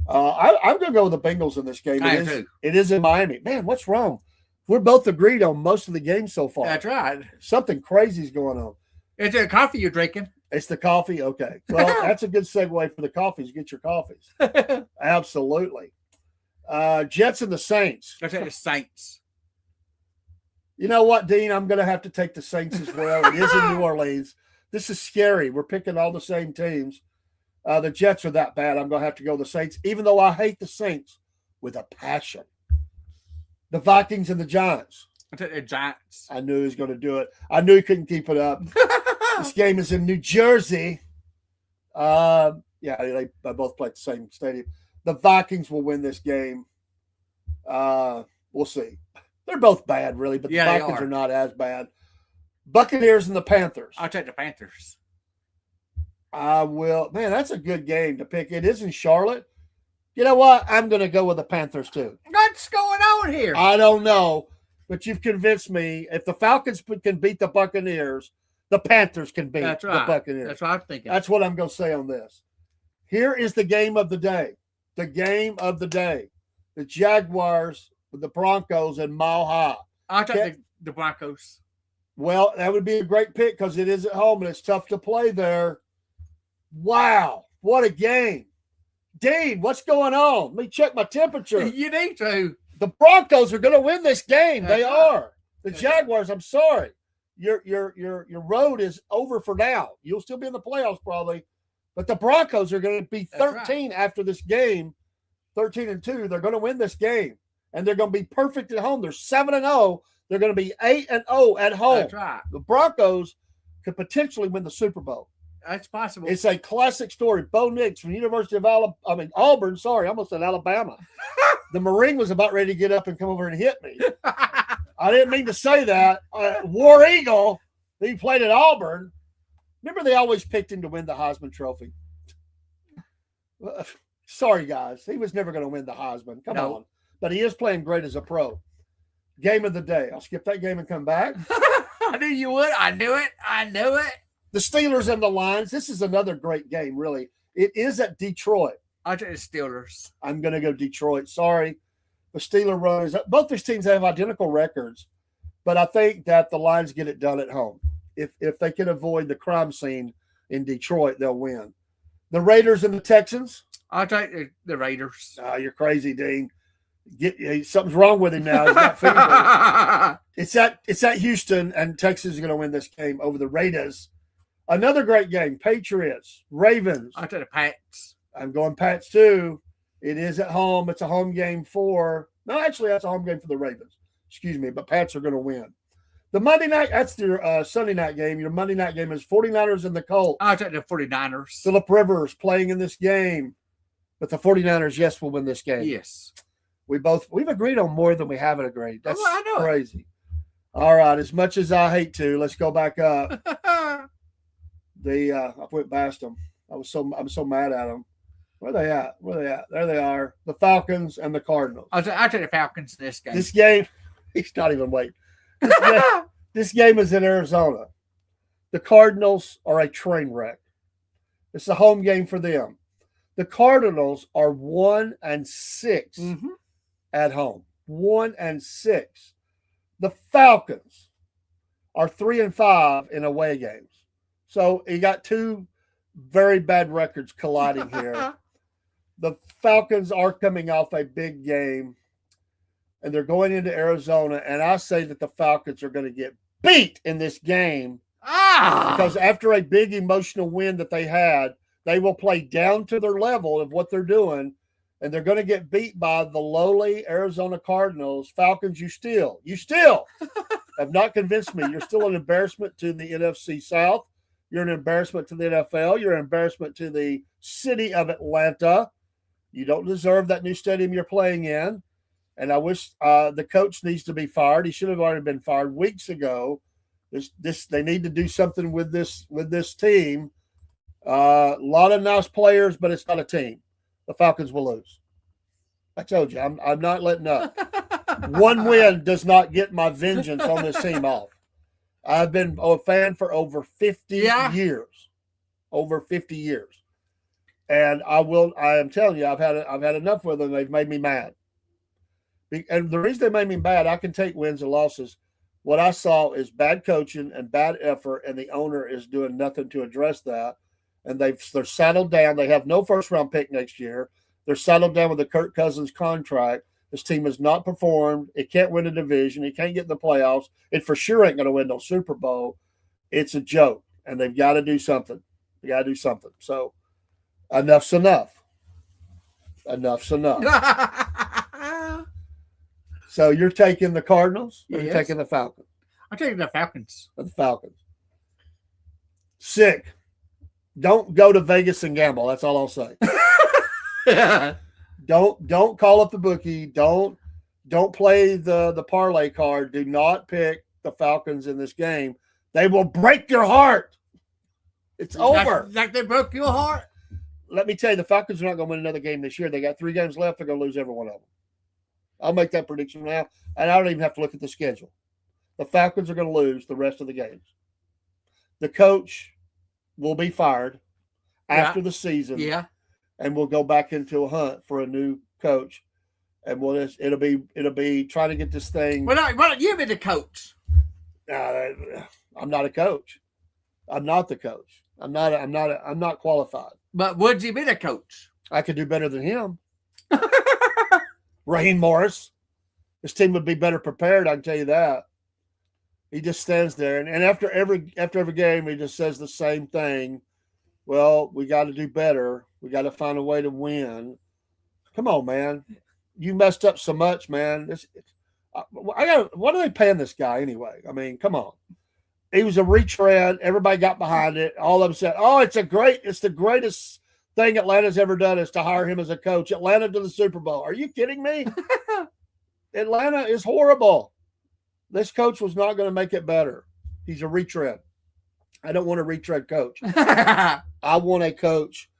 I'm going to go with the Bengals in this game. It is in Miami. Man, what's wrong? We're both agreed on most of the games so far. That's right. Something crazy is going on. Is it coffee you're drinking? It's the coffee? Okay. Well, that's a good segue for the coffees. Get your coffees. Absolutely. Jets and the Saints. Let's take the Saints. You know what, Dean? I'm going to have to take the Saints as well. It is in New Orleans. This is scary. We're picking all the same teams. The Jets are that bad. I'm going to have to go the Saints, even though I hate the Saints with a passion. The Vikings and the Giants. I take the Giants. I knew he was going to do it. I knew he couldn't keep it up. This game is in New Jersey. They both play at the same stadium. The Vikings will win this game. We'll see. They're both bad, really, but the Vikings are not as bad. Buccaneers and the Panthers. I'll take the Panthers. I will. Man, that's a good game to pick. It is in Charlotte. You know what? I'm going to go with the Panthers, too. What's going on here? I don't know, but you've convinced me. If the Falcons can beat the Buccaneers, the Panthers can beat the Buccaneers. That's what I'm thinking. That's what I'm going to say on this. Here is the game of the day. The game of the day. The Jaguars with the Broncos and Mile High. I'll take the Broncos. Well, that would be a great pick because it is at home and it's tough to play there. Wow, what a game. Dean, what's going on? Let me check my temperature. You need to. The Broncos are going to win this game. They are. The Jaguars, I'm sorry. Your road is over for now. You'll still be in the playoffs probably. But the Broncos are going to be 13 after this game. 13-2. They're going to win this game. And they're going to be perfect at home. They're 7-0. They're going to be 8-0 at home. That's right. The Broncos could potentially win the Super Bowl. That's possible. It's a classic story. Bo Nix from University of Auburn. Sorry, I almost said Alabama. The Marine was about ready to get up and come over and hit me. I didn't mean to say that. War Eagle, he played at Auburn. Remember, they always picked him to win the Heisman Trophy. Sorry, guys. He was never going to win the Heisman. Come on. But he is playing great as a pro. Game of the day. I'll skip that game and come back. I knew you would. I knew it. The Steelers and the Lions. This is another great game, really. It is at Detroit. I'll take the Steelers. I'm going to go Detroit. Sorry. The Steelers runners. Both these teams have identical records, but I think that the Lions get it done at home. If they can avoid the crime scene in Detroit, they'll win. The Raiders and the Texans. I'll take the Raiders. Oh, you're crazy, Dean. Something's wrong with him now. He's got fever. It's at Houston, and Texas is going to win this game over the Raiders. Another great game. Patriots, Ravens. I'll take the Pats. I'm going Pats too. It is at home. It's a home game that's a home game for the Ravens. Excuse me, but Pats are going to win. The Monday night, that's your Sunday night game. Your Monday night game is 49ers and the Colts. I'll take the 49ers. Phillip Rivers playing in this game. But the 49ers, yes, will win this game. Yes. We've agreed on more than we haven't agreed. That's I know crazy. All right, as much as I hate to, let's go back up. I went past them. I'm so mad at them. Where are they at? There they are. The Falcons and the Cardinals. I'll take the Falcons in this game. This game, he's not even waiting. This game is in Arizona. The Cardinals are a train wreck. It's a home game for them. The Cardinals are 1-6 at home. 1-6. The Falcons are 3-5 in away games. So you got two very bad records colliding here. The Falcons are coming off a big game, and they're going into Arizona, and I say that the Falcons are going to get beat in this game because after a big emotional win that they had, they will play down to their level of what they're doing, and they're going to get beat by the lowly Arizona Cardinals. Falcons, you still have not convinced me. You're still an embarrassment to the NFC South. You're an embarrassment to the NFL. You're an embarrassment to the city of Atlanta. You don't deserve that new stadium you're playing in. And I wish the coach needs to be fired. He should have already been fired weeks ago. They need to do something with this team. A lot of nice players, but it's not a team. The Falcons will lose. I told you, I'm not letting up. One win does not get my vengeance on this team off. I've been a fan for over 50 years. Over 50 years. And I am telling you, I've had enough with them. They've made me mad. And the reason they made me mad, I can take wins and losses. What I saw is bad coaching and bad effort, and the owner is doing nothing to address that. And they're settled down. They have no first-round pick next year. They're settled down with the Kirk Cousins contract. This team has not performed. It can't win a division. It can't get in the playoffs. It for sure ain't going to win no Super Bowl. It's a joke, and they've got to do something. They got to do something. So enough's enough. Enough's enough. So you're taking the Cardinals or you're taking the Falcons? I'm taking the Falcons. The Falcons. Sick. Don't go to Vegas and gamble. That's all I'll say. Don't call up the bookie. Don't play the parlay card. Do not pick the Falcons in this game. They will break your heart. It's over. Like they broke your heart? Let me tell you, the Falcons are not going to win another game this year. They got 3 games left. They're going to lose every one of them. I'll make that prediction now, and I don't even have to look at the schedule. The Falcons are going to lose the rest of the games. The coach will be fired after the season. Yeah. And we'll go back into a hunt for a new coach. And it'll be trying to get this thing. Why don't you be the coach? I'm not a coach. I'm not the coach. I'm not qualified. But would you be the coach? I could do better than him. Raheem Morris. This team would be better prepared, I can tell you that. He just stands there, and after every game, he just says the same thing. Well, we got to do better. We got to find a way to win. Come on, man. You messed up so much, man. What are they paying this guy anyway? I mean, come on. He was a retread. Everybody got behind it. All of them said, "Oh, it's the greatest thing Atlanta's ever done is to hire him as a coach. Atlanta to the Super Bowl." Are you kidding me? Atlanta is horrible. This coach was not going to make it better. He's a retread. I don't want a retread coach. I want a coach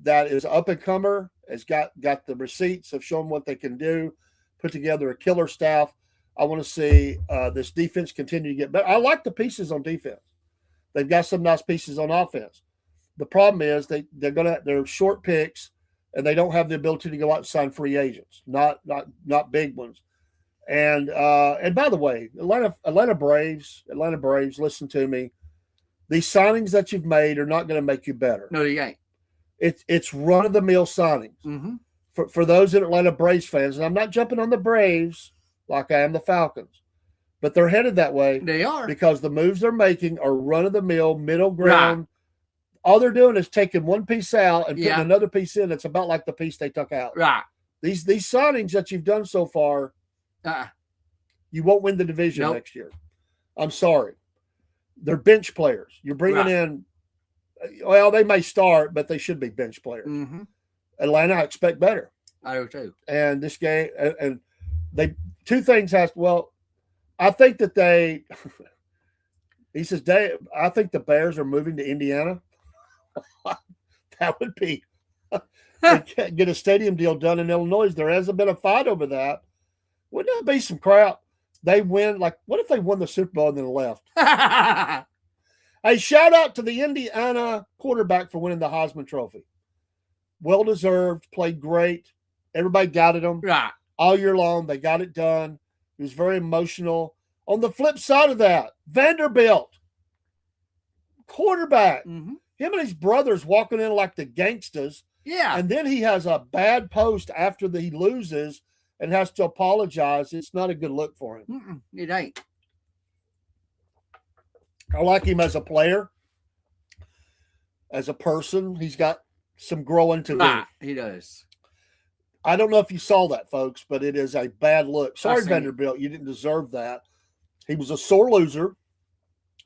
that is up and comer, has got the receipts of showing what they can do, put together a killer staff. I want to see this defense continue to get better. I like the pieces on defense. They've got some nice pieces on offense. The problem is they're short picks, and they don't have the ability to go out and sign free agents, not big ones. And by the way, Atlanta Braves, listen to me. These signings that you've made are not going to make you better. No, you ain't. It's run of the mill signings. Mm-hmm. For those Atlanta Braves fans, and I'm not jumping on the Braves like I am the Falcons, but they're headed that way. They are, because the moves they're making are run of the mill, middle ground. Right. All they're doing is taking one piece out and putting another piece in. It's about like the piece they took out. Right. These signings that you've done so far, you won't win the division next year. I'm sorry. They're bench players. You're bringing in, well, they may start, but they should be bench players. Mm-hmm. Atlanta, I expect better. I do too. And this game, and they, two things I think that he says, I think the Bears are moving to Indiana. That would be, they can't get a stadium deal done in Illinois. There hasn't been a fight over that. Wouldn't that be some crap? They win, what if they won the Super Bowl and then left? Hey, shout out to the Indiana quarterback for winning the Heisman Trophy. Well-deserved, played great. Everybody doubted him all year long. They got it done. He was very emotional. On the flip side of that, Vanderbilt, quarterback. Mm-hmm. Him and his brothers walking in like the gangsters. Yeah. And then he has a bad post after he loses and has to apologize. It's not a good look for him. It ain't. I like him as a player. As a person, he's got some growing to do. He does. I don't know if you saw that, folks, but it is a bad look. Sorry, Vanderbilt, you didn't deserve that. He was a sore loser.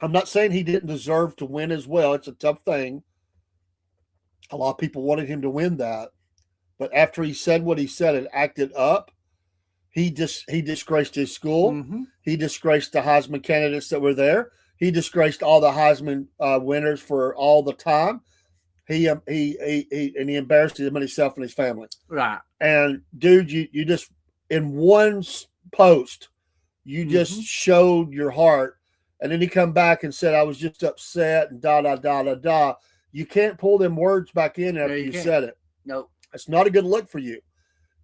I'm not saying he didn't deserve to win as well. It's a tough thing. A lot of people wanted him to win that. But after he said what he said and acted up, he disgraced his school. Mm-hmm. He disgraced the Heisman candidates that were there. He disgraced all the Heisman winners for all the time. He embarrassed him and himself and his family. Right. And dude, you just in one post, you just showed your heart. And then he come back and said, "I was just upset," and da da da da da. You can't pull them words back in after you said it. Nope. It's not a good look for you.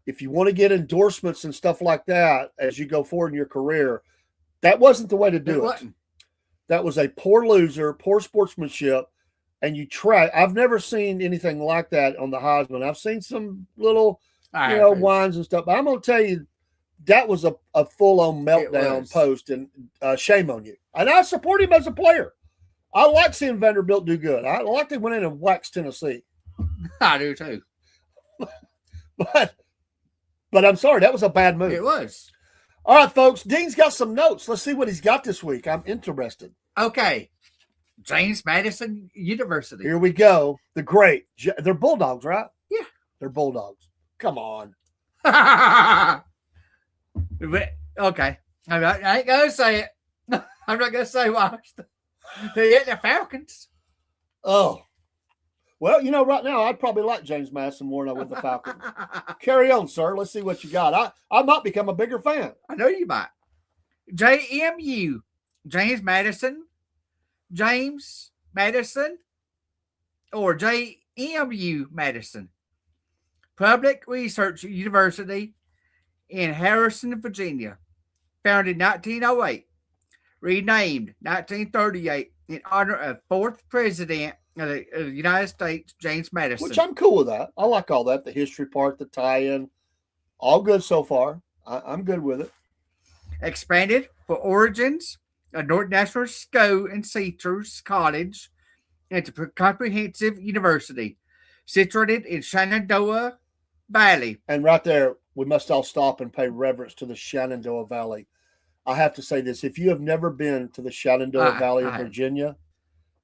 If you want to get endorsements and stuff like that as you go forward in your career, that wasn't the way to do it. That was a poor loser, poor sportsmanship. And you try. I've never seen anything like that on the Heisman. I've seen some little, whines and stuff. But I'm going to tell you, that was a full-on meltdown post, and shame on you. And I support him as a player. I like seeing Vanderbilt do good. I like they went in and waxed Tennessee. I do too. But I'm sorry, that was a bad move. It was. All right, folks. Dean's got some notes. Let's see what he's got this week. I'm interested. Okay. James Madison University. Here we go. The great. They're Bulldogs, right? Yeah. They're Bulldogs. Come on. Okay. I ain't going to say it. I'm not going to say why. They hit the Falcons. Oh. Well, right now, I'd probably like James Madison more than I would the Falcons. Carry on, sir. Let's see what you got. I might become a bigger fan. I know you might. JMU. James Madison, or JMU Madison. Public Research University in Harrison, Virginia. Founded 1908. Renamed 1938 in honor of 4th President of the United States, James Madison. Which I'm cool with that. I like all that. The history part, the tie-in. All good so far. I'm good with it. Expanded for origins of North National School and Teachers College into a comprehensive university situated in Shenandoah Valley. And right there, we must all stop and pay reverence to the Shenandoah Valley. I have to say this. If you have never been to the Shenandoah Valley of Virginia,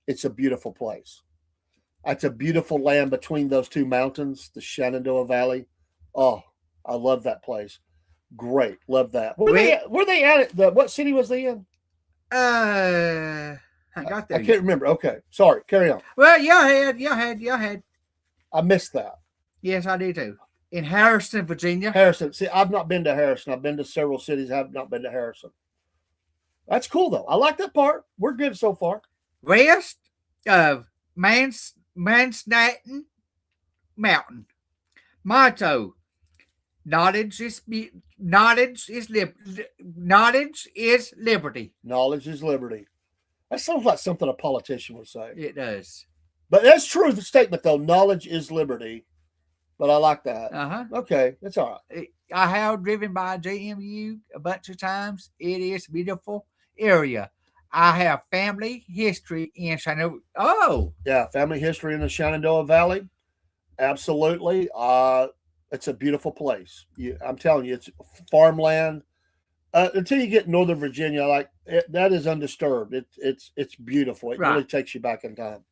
it's a beautiful place. It's a beautiful land between those two mountains, the Shenandoah Valley. Oh, I love that place. Great. Love that. Were they at it? What city was they in? I got there. I can't remember. Okay. Sorry. Carry on. Well, you had. I missed that. Yes, I do too. In Harrison, Virginia. Harrison. See, I've not been to Harrison. I've been to several cities. I have not been to Harrison. That's cool, though. I like that part. We're good so far. West of Manhattan Mountain. Motto: Knowledge is liberty. Knowledge is liberty. That sounds like something a politician would say. It does. But that's true. The statement, though, knowledge is liberty. But I like that. Okay, that's all right. I have driven by JMU a bunch of times. It is a beautiful area. I have family history in Shenandoah. Oh, yeah, family history in the Shenandoah Valley. Absolutely. It's a beautiful place. I'm telling you, it's farmland. Until you get Northern Virginia, that is undisturbed. It's beautiful. It really takes you back in time.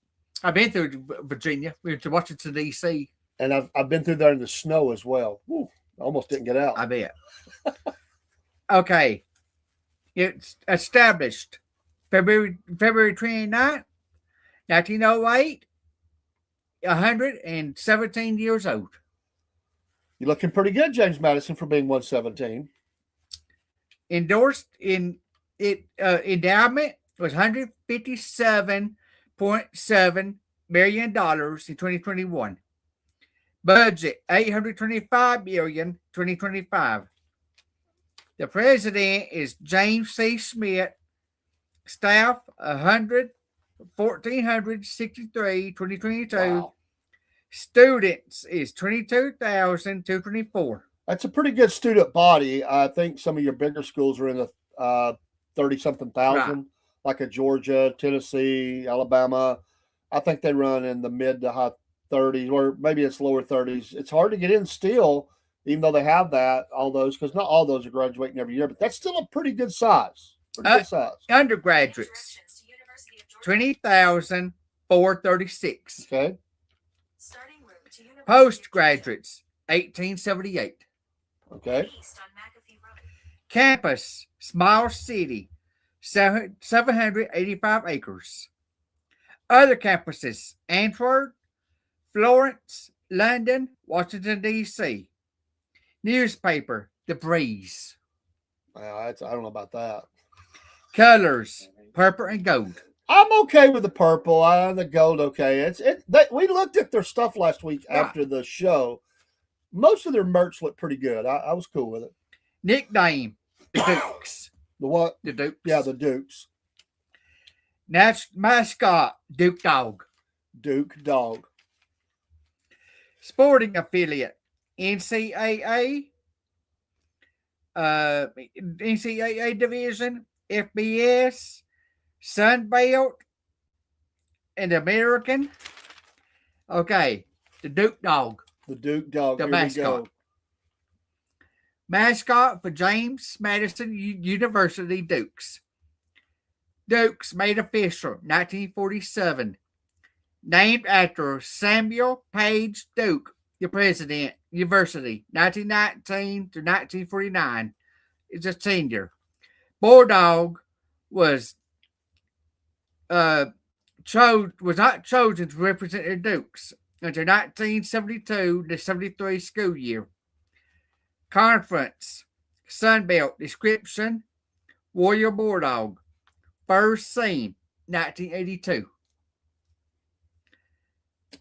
I've been through Virginia. We went to Washington, D.C. And I've been through there in the snow as well. Woo, almost didn't get out. I bet. Okay. It's established February 29th, 1908. 117 years old. You're looking pretty good, James Madison, for being 117. Endorsed in endowment was $157.7 million in 2021. Budget $825 million 2025. The president is James C. Smith. Staff 1,463 2022. Wow. Students is 22,224. That's a pretty good student body. I think some of your bigger schools are in the 30-something thousand, like a Georgia, Tennessee, Alabama. I think they run in the mid to high 30s, or maybe it's lower 30s. It's hard to get in still, even though they have all those, because not all those are graduating every year, but that's still a pretty good size. Undergraduates, 20,436. Okay. Postgraduates, 1878. Okay. Campus, small city, 785 acres. Other campuses: Antwerp, Florence, London, Washington, D.C. Newspaper: The Breeze. I don't know about that. Colors: purple and gold. I'm okay with the purple. The gold, okay. We looked at their stuff last week after the show. Most of their merch looked pretty good. I was cool with it. Nickname: the Dukes. The what? The Dukes. Yeah, the Dukes. Mascot: Duke Dog. Duke Dog. Sporting affiliate: NCAA. NCAA division, FBS, Sun Belt, and American. Okay, the Duke Dog. The Duke Dog. The Here mascot. we go. Mascot for James Madison University Dukes. Dukes made official 1947. Named after Samuel Page Duke, the president, University, 1919 to 1949. It's a senior. Bulldog was not chosen to represent the Dukes until 1972 to 73 school year. Conference: Sun Belt. Description: Warrior Bulldog. First seen 1982.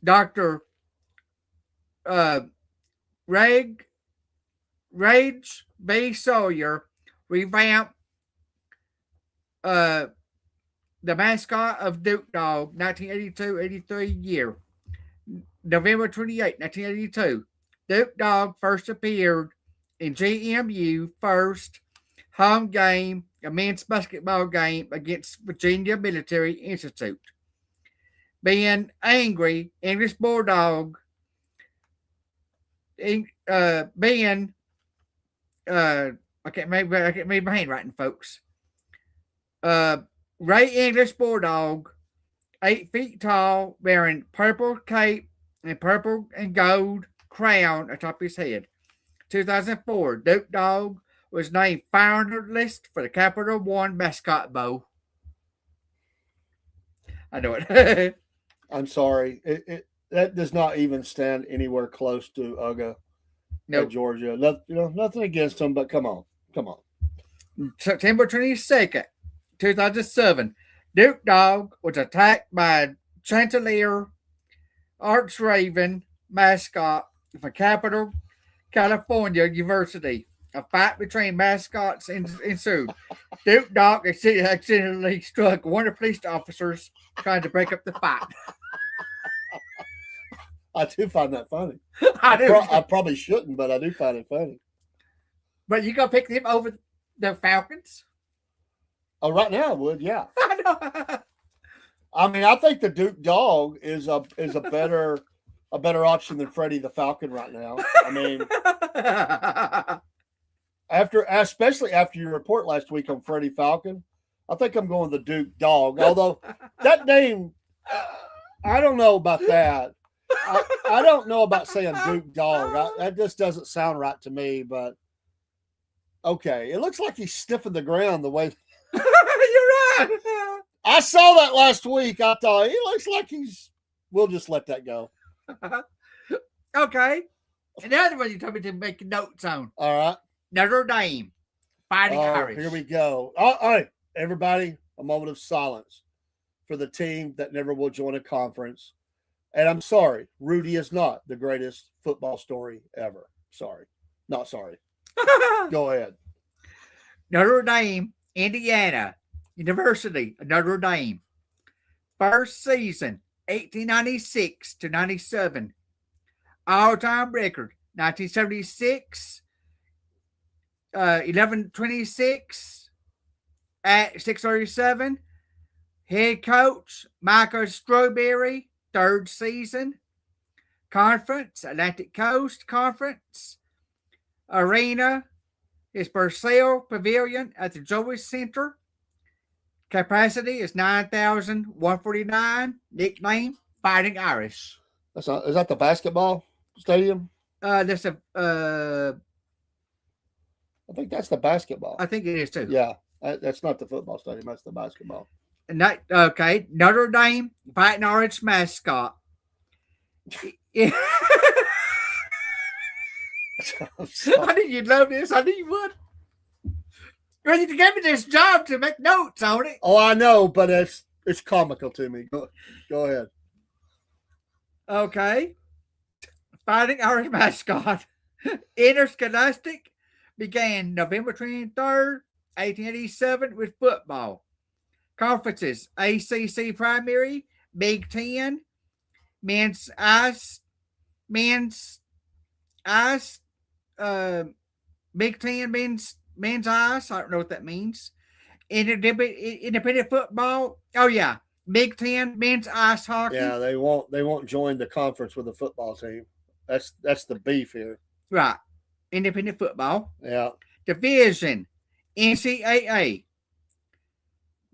Dr. Rage B. Sawyer revamped the mascot of Duke Dog 1982-83 year. November 28, 1982. Duke Dog first appeared in GMU first home game, a men's basketball game against Virginia Military Institute. Being angry, English Bulldog, I can't read my handwriting, folks. Ray English Bulldog, 8 feet tall, wearing purple cape and purple and gold crown atop his head. 2004, Duke Dog was named finalist for the Capital One Mascot Bowl. I know it. I'm sorry. That does not even stand anywhere close to UGA, Nope. Georgia. Nothing against them, but come on. September 22nd, 2007, Duke Dog was attacked by Chanticleer Arch Raven mascot for Capital California University. A fight between mascots ensued. Duke Dog accidentally struck one of the police officers trying to break up the fight. I do find that funny. I do. I probably shouldn't, but I do find it funny. But you gonna pick them over the Falcons? Oh, right now I would, yeah. I know. I mean, I think the Duke Dog is a better option than Freddie the Falcon right now. I mean, especially after your report last week on Freddie Falcon, I think I'm going the Duke Dog. Although that name, I don't know about that. I don't know about saying Duke Dog. That just doesn't sound right to me. But okay, it looks like he's sniffing the ground the way. You're right. I saw that last week. I thought he looks like he's. We'll just let that go. Okay. Another one you told me to make notes on. All right. Notre Dame, Fighting Irish. Here we go. All right, everybody, a moment of silence for the team that never will join a conference. And I'm sorry, Rudy is not the greatest football story ever. Sorry. Not sorry. Go ahead. Notre Dame, Indiana University, Notre Dame. First season, 1896 to 97. All-time record, 1976, 1126 at 637. Head coach, Michael Strawberry, third season. Conference, Atlantic Coast Conference. Arena is Purcell Pavilion at the Joey Center. Capacity is 9,149. Nickname, Fighting Irish. Is that the basketball stadium? I think that's the basketball. I think it is too. Yeah. That's not the football stadium. That's the basketball. Okay, Notre Dame Fighting Orange mascot. I knew you'd love this. I knew you would. Well, you gave me this job to make notes on it. Oh, I know, but it's comical to me. Go ahead. Okay. Fighting Orange mascot. Interscholastic began November 23rd, 1887 with football. Conferences: ACC primary, Big Ten, men's ice, Big Ten men's ice. I don't know what that means. Independent football. Oh yeah, Big Ten men's ice hockey. Yeah, they won't join the conference with the football team. That's the beef here. Right. Independent football. Yeah. Division: NCAA.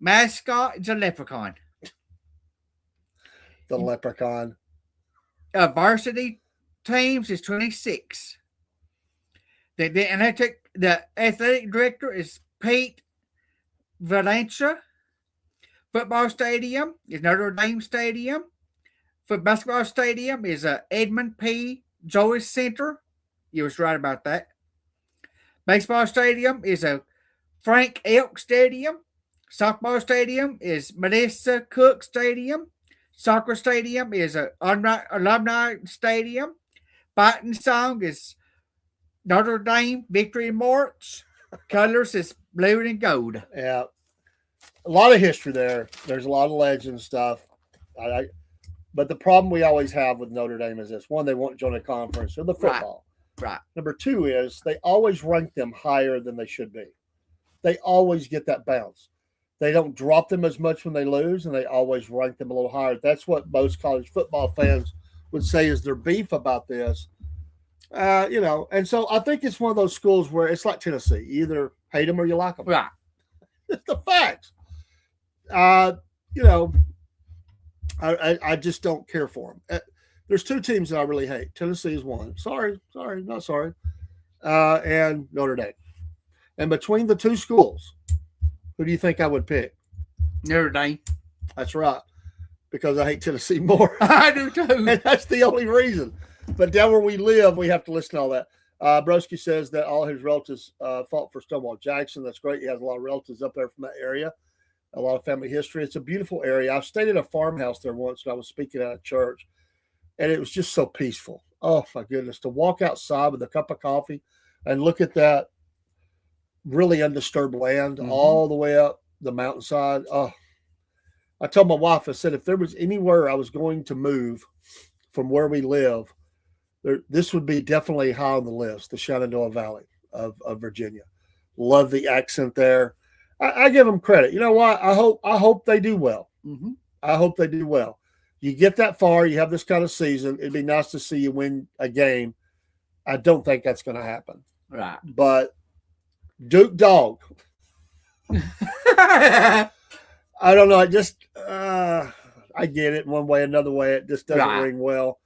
Mascot is a leprechaun. The leprechaun. Varsity teams is 26. The athletic director is Pete Valencia. Football stadium is Notre Dame Stadium. For basketball stadium is Edmund P. Joyce Center. You was right about that. Baseball stadium is a Frank Elk Stadium. Softball stadium is Melissa Cook Stadium. Soccer stadium is a alumni stadium. Fighting song is Notre Dame Victory March. Colors is blue and gold. Yeah. A lot of history there. There's a lot of legend stuff. But the problem we always have with Notre Dame is this. One, they won't join a conference or the football. Right. Number two is they always rank them higher than they should be. They always get that bounce. They don't drop them as much when they lose, and they always rank them a little higher. That's what most college football fans would say is their beef about this. And so I think it's one of those schools where it's like Tennessee. You either hate them or you like them. Right. It's the facts. I just don't care for them. There's two teams that I really hate. Tennessee is one. Sorry, not sorry. And Notre Dame. And between the two schools, who do you think I would pick? Notre Dame. That's right. Because I hate Tennessee more. I do too. And that's the only reason. But down where we live, we have to listen to all that. Broski says that all his relatives fought for Stonewall Jackson. That's great. He has a lot of relatives up there from that area. A lot of family history. It's a beautiful area. I stayed at a farmhouse there once when I was speaking at a church. And it was just so peaceful. Oh, my goodness. To walk outside with a cup of coffee and look at that really undisturbed land all the way up the mountainside. Oh, I told my wife, I said, if there was anywhere I was going to move from where we live, this would be definitely high on the list, the Shenandoah Valley of Virginia. Love the accent there. I give them credit. You know what? I hope they do well. Mm-hmm. I hope they do well. You get that far, you have this kind of season. It'd be nice to see you win a game. I don't think that's going to happen. Right. But Duke Dog. I don't know. I get it one way, another way. It just doesn't ring well.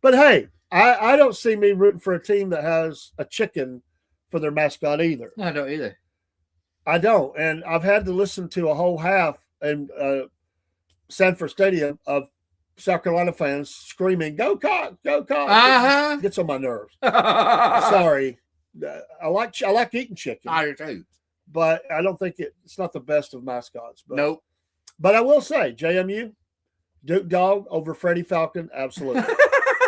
But hey, I don't see me rooting for a team that has a chicken for their mascot either. I don't either. I don't. And I've had to listen to a whole half in Sanford Stadium of South Carolina fans screaming, "Go Cock! Go Cock!" It gets on my nerves. Sorry. I like eating chicken. I do too. But I don't think it's not the best of mascots. But, nope. But I will say, JMU, Duke Dog over Freddie Falcon, absolutely.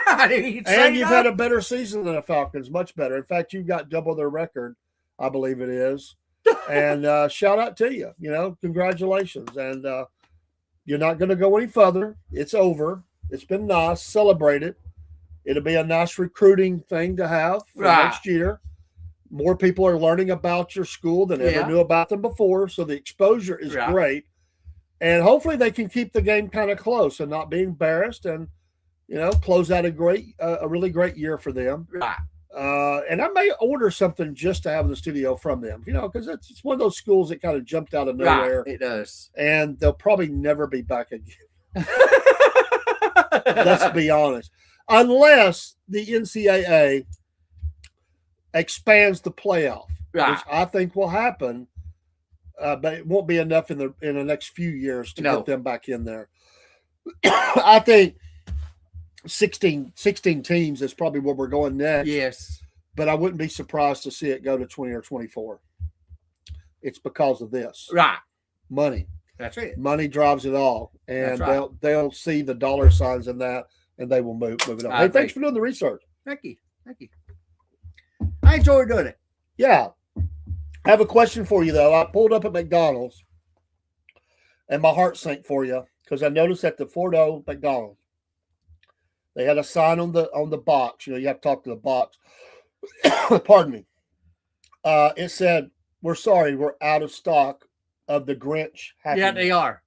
And you've had a better season than the Falcons, much better. In fact, you've got double their record, I believe it is. And shout out to you. Congratulations. And you're not going to go any further. It's over. It's been nice. Celebrate it. It'll be a nice recruiting thing to have for next year. More people are learning about your school than ever knew about them before. So the exposure is great. And hopefully they can keep the game kind of close and not be embarrassed and, close out a really great year for them. Right. And I may order something just to have in the studio from them, because it's one of those schools that kind of jumped out of nowhere. Right, it does. And they'll probably never be back again. Let's be honest. Unless the NCAA expands the playoff, which I think will happen but it won't be enough in the next few years to No. get them back in there. I think 16 teams is probably where we're going next. Yes. But I wouldn't be surprised to see it go to 20 or 24. It's because of this. Right. Money. That's it. Money drives it all. And That's right. they'll see the dollar signs in that, and they will move it on. Hey, thanks for doing the research. Thank you. I enjoy doing it. Yeah. I have a question for you, though. I pulled up at McDonald's, and my heart sank for you because I noticed at the Fort O McDonald's, they had a sign on the box. You have to talk to the box. Pardon me. It said, "We're sorry, we're out of stock of the Grinch Happy Yeah, Meal." they are.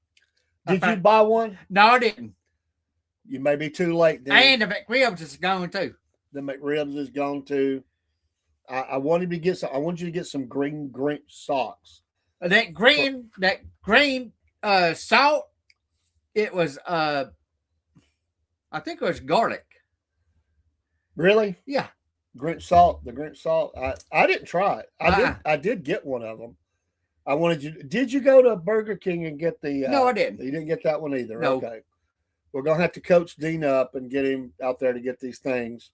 Did you buy one? No, I didn't. You may be too late then. And the McRibs is going too. The McRibs is gone too. I wanted to get some. I want you to get some green Grinch socks. That green salt. It was I think it was garlic. Really? Yeah. Grinch salt. The Grinch salt. I didn't try it. I did get one of them. I wanted you. Did you go to Burger King and get the? No, I didn't. You didn't get that one either. No. Okay. We're gonna have to coach Dean up and get him out there to get these things.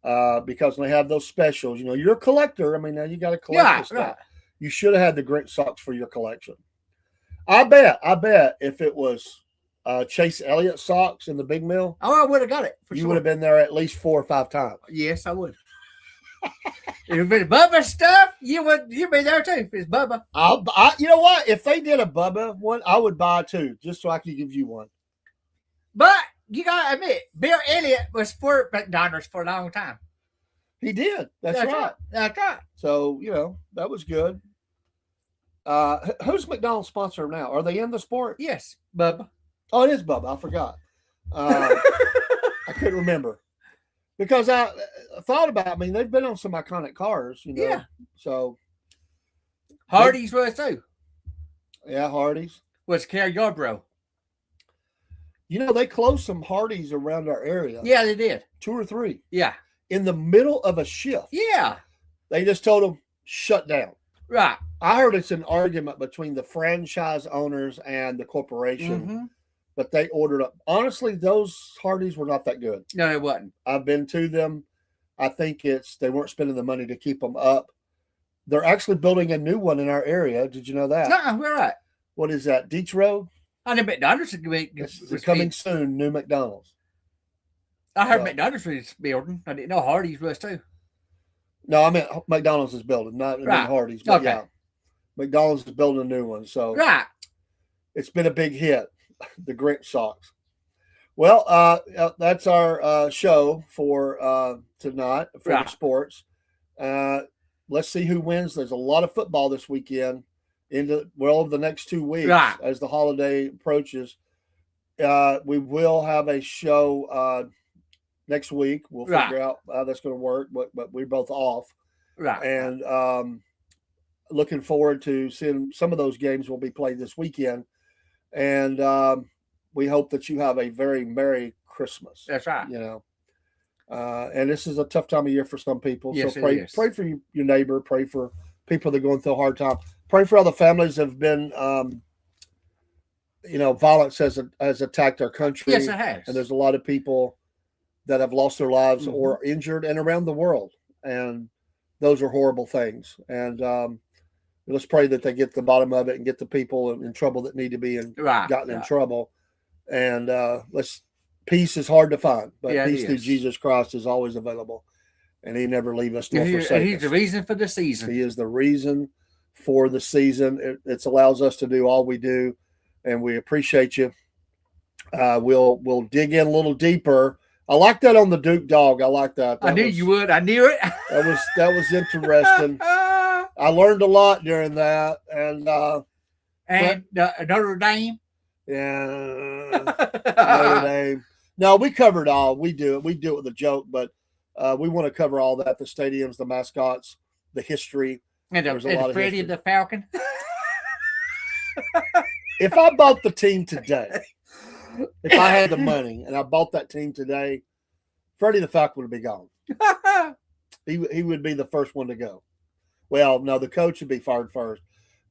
Because when they have those specials, you're a collector. I mean, now you got to collect this stuff. Right. You should have had the Grinch socks for your collection. I bet if it was Chase Elliott socks in the Big Mill, I would have got it. You would have been there at least 4 or 5 times. Yes, I would. If it's Bubba stuff, you'd be there too. If it's Bubba, you know what? If they did a Bubba one, I would buy 2 just so I could give you one. But you gotta admit, Bill Elliott was for McDonald's for a long time. He did. That's right. That's right. So that was good. Who's McDonald's sponsor now? Are they in the sport? Yes, Bubba. Oh, it is Bubba. I forgot. I couldn't remember because I thought about. I mean, they've been on some iconic cars. Yeah. So Hardee's was too. Yeah, Hardee's Was Carol Yarbrough. They closed some Hardee's around our area. Yeah, they did. 2 or 3. Yeah. In the middle of a shift. Yeah. They just told them, shut down. Right. I heard it's an argument between the franchise owners and the corporation, but they ordered up. Honestly, those Hardee's were not that good. No, it wasn't. I've been to them. I think they weren't spending the money to keep them up. They're actually building a new one in our area. Did you know that? No, we're right. What is that? Deach Road? I know McDonald's It's coming soon, new McDonald's. I heard McDonald's was building. I didn't know Hardee's was too. No, I meant McDonald's is building, not Hardee's. But yeah, McDonald's is building a new one. So it's been a big hit, the Grinch socks. Well, that's our show for tonight for sports. Let's see who wins. There's a lot of football this weekend. Over the next 2 weeks as the holiday approaches. We will have a show next week. We'll figure out how that's going to work, but we're both off. Right. And looking forward to seeing some of those games will be played this weekend. And we hope that you have a very Merry Christmas. That's right. And this is a tough time of year for some people. Yes, so pray for your neighbor, pray for people that are going through a hard time. Pray for all the families that have been, violence has attacked our country. Yes, it has. And there's a lot of people that have lost their lives or injured and around the world. And those are horrible things. And let's pray that they get to the bottom of it and get the people in trouble that need to be gotten in trouble. And peace is hard to find, but peace through Jesus Christ is always available. And he never leave us nor forsake us. He's the reason for the season. He is the reason for the season. It allows us to do all we do, and we appreciate you. We'll dig in a little deeper. I like that on the Duke dog. I like that. I knew you would. I knew it. That was interesting. I learned a lot during that, and Notre Dame. Yeah, Notre Dame. No, we covered all. We do it. We do it with a joke, but we want to cover all that: the stadiums, the mascots, the history. And Freddie the Falcon. If I bought the team today, if I had the money and I bought that team today, Freddie the Falcon would be gone. He would be the first one to go. Well, no, the coach would be fired first.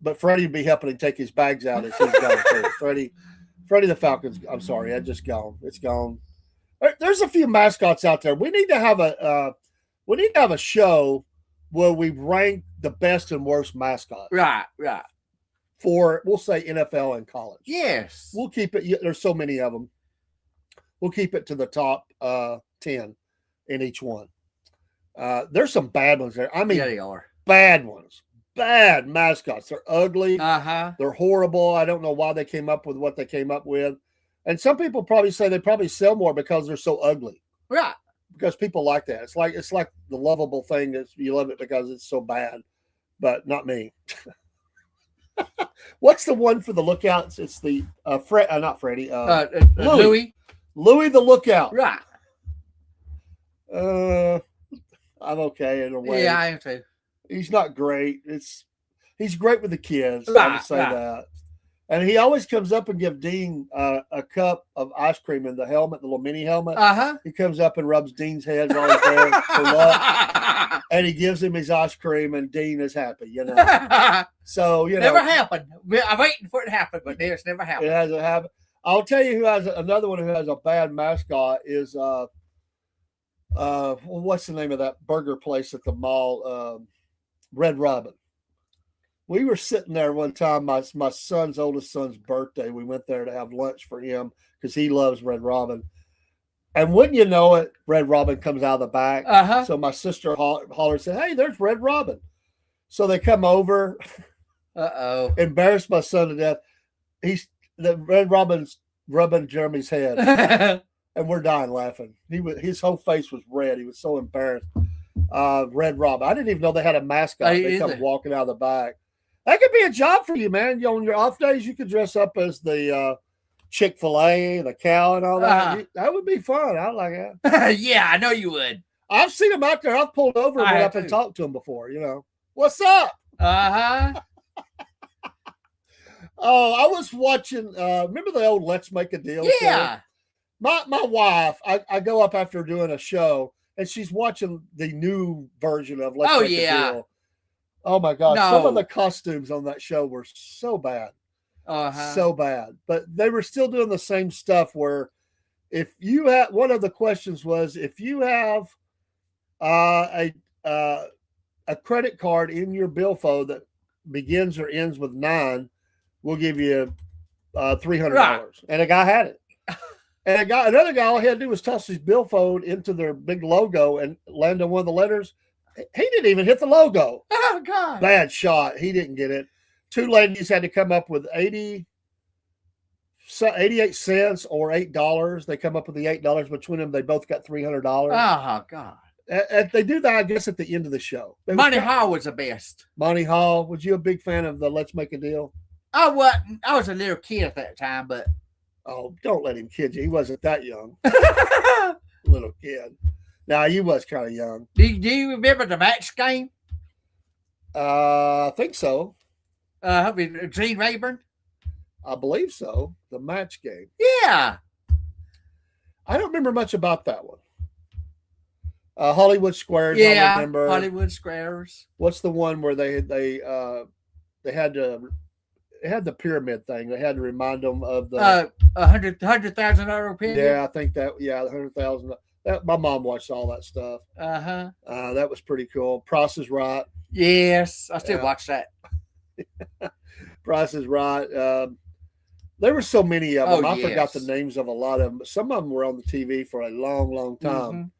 But Freddie would be helping him take his bags out as he's gone too. Freddie the Falcon's. I'm sorry, I just gone. It's gone. There's a few mascots out there. We need to have a show where we rank the best and worst mascots. Right. For we'll say NFL and college. Yes. We'll keep it. There's so many of them. We'll keep it to the top 10 in each one. There's some bad ones there. I mean, yeah, they are bad ones. Bad mascots. They're ugly. They're horrible. I don't know why they came up with what they came up with. And some people probably say they probably sell more because they're so ugly. Right. Because people like that. It's like the lovable thing that you love it because it's so bad. But not me. What's the one for the Lookouts? It's the not Freddie. Louis. Louis the Lookout. Right. I'm okay in a way. Yeah, I am too. He's not great. He's great with the kids. Right, I would say that. And he always comes up and gives Dean a cup of ice cream in the helmet, the little mini helmet. He comes up and rubs Dean's head while he's there for luck. And he gives him his ice cream, and Dean is happy, you know. So, you know. Never happened. I'm waiting for it to happen, but it's never happened. It hasn't happened. I'll tell you who has another one who has a bad mascot is what's the name of that burger place at the mall? Red Robin. We were sitting there one time, my son's oldest son's birthday. We went there to have lunch for him because he loves Red Robin. And wouldn't you know it, Red Robin comes out of the back. So my sister hollered, said, "Hey, there's Red Robin." So they come over. Embarrassed my son to death. The Red Robin's rubbing Jeremy's head. And we're dying laughing. His whole face was red. He was so embarrassed. Red Robin. I didn't even know they had a mascot. They come walking out of the back. That could be a job for you, man. On your off days, you could dress up as the Chick-fil-A, the cow, and all that. That would be fun. I like that. Yeah, I know you would. I've seen them out there. I've pulled over and went up and talked to them before. You know, what's up? Oh, I was watching. Remember the old Let's Make a Deal? Yeah. Show? My wife. I go up after doing a show, and she's watching the new version of Let's Make a Deal. Oh my gosh! No. Some of the costumes on that show were so bad, so bad. But they were still doing the same stuff. Where if you had one of the questions was if you have a credit card in your billfold that begins or ends with 9, we'll give you $300. Right. And a guy had it. And another guy, all he had to do was toss his billfold into their big logo and land on one of the letters. He didn't even hit the logo. Oh, God. Bad shot. He didn't get it. 2 ladies had to come up with 88 cents or $8. They come up with the $8 between them. They both got $300. Oh, God. They do that, I guess, at the end of the show. Monty Hall was the best. Monty Hall. Was you a big fan of the Let's Make a Deal? I wasn't. I was a little kid at that time, but. Oh, don't let him kid you. He wasn't that young. Little kid. No, you was kind of young. Do you remember the match game? I think so. With Gene Rayburn? I believe so. The match game. Yeah. I don't remember much about that one. Hollywood Squares. Yeah, I remember. Hollywood Squares. What's the one where they had the pyramid thing? They had to remind them of the $100,000 pyramid. Yeah, I think that. Yeah, the 100,000. My mom watched all that stuff. That was pretty cool. Price is Right. Yes, I still watch that. Price is Right. There were so many of them. I forgot the names of a lot of them, but some of them were on the TV for a long, long time.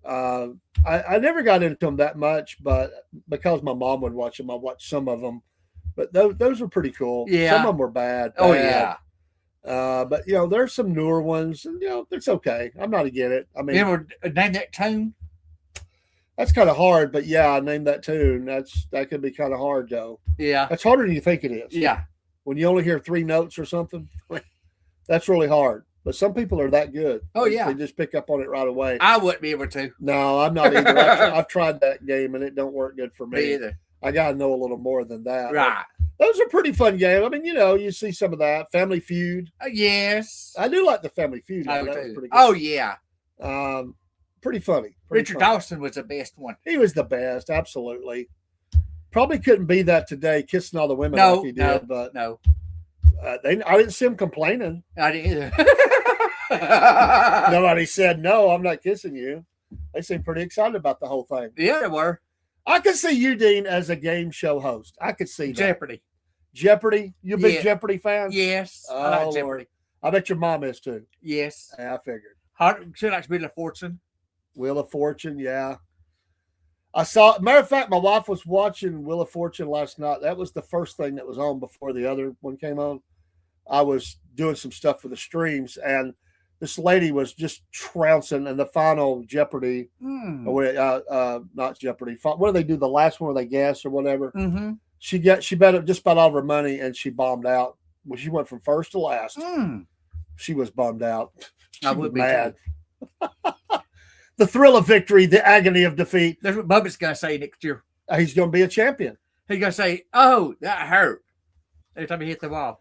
I never got into them that much, but because my mom would watch them, I watched some of them. But those were pretty cool. Yeah. Some of them were bad. Oh, yeah. But, there's some newer ones, and, it's okay. I'm not against it. I mean, name that tune? That's kind of hard, but yeah, I named that tune. That could be kind of hard, though. Yeah. That's harder than you think it is. Yeah. When you only hear 3 notes or something, that's really hard. But some people are that good. Oh, yeah. They just pick up on it right away. I wouldn't be able to. No, I'm not either. I've tried that game, and it don't work good for me. Me either. I got to know a little more than that. Right. Those are pretty fun games. I mean, you see some of that. Family Feud. Yes. I do like the Family Feud. I that was pretty good. Oh, yeah. Pretty funny. Richard Dawson was the best one. He was the best. Absolutely. Probably couldn't be that today, kissing all the women No, like he did. But no. I didn't see him complaining. I didn't either. Nobody said, no, I'm not kissing you. They seemed pretty excited about the whole thing. Yeah, they were. I could see you, Dean, as a game show host. I could see that. Jeopardy. Jeopardy? You a big Yeah. Jeopardy fan? Yes. Oh, I like Lord. Jeopardy. I bet your mom is too. Yes. Yeah, I figured. She likes Wheel of Fortune. Wheel of Fortune, yeah. Matter of fact, my wife was watching Wheel of Fortune last night. That was the first thing that was on before the other one came on. I was doing some stuff for the streams, and this lady was just trouncing in the final Jeopardy. Not Jeopardy. What do they do? The last one where they guess or whatever. Mm-hmm. She bet just about all of her money, and she bombed out. Well, she went from first to last. She was bummed out. She was mad. The thrill of victory, the agony of defeat. That's what Bubba's going to say next year. He's going to be a champion. He's going to say, oh, that hurt. Every time he hit the wall.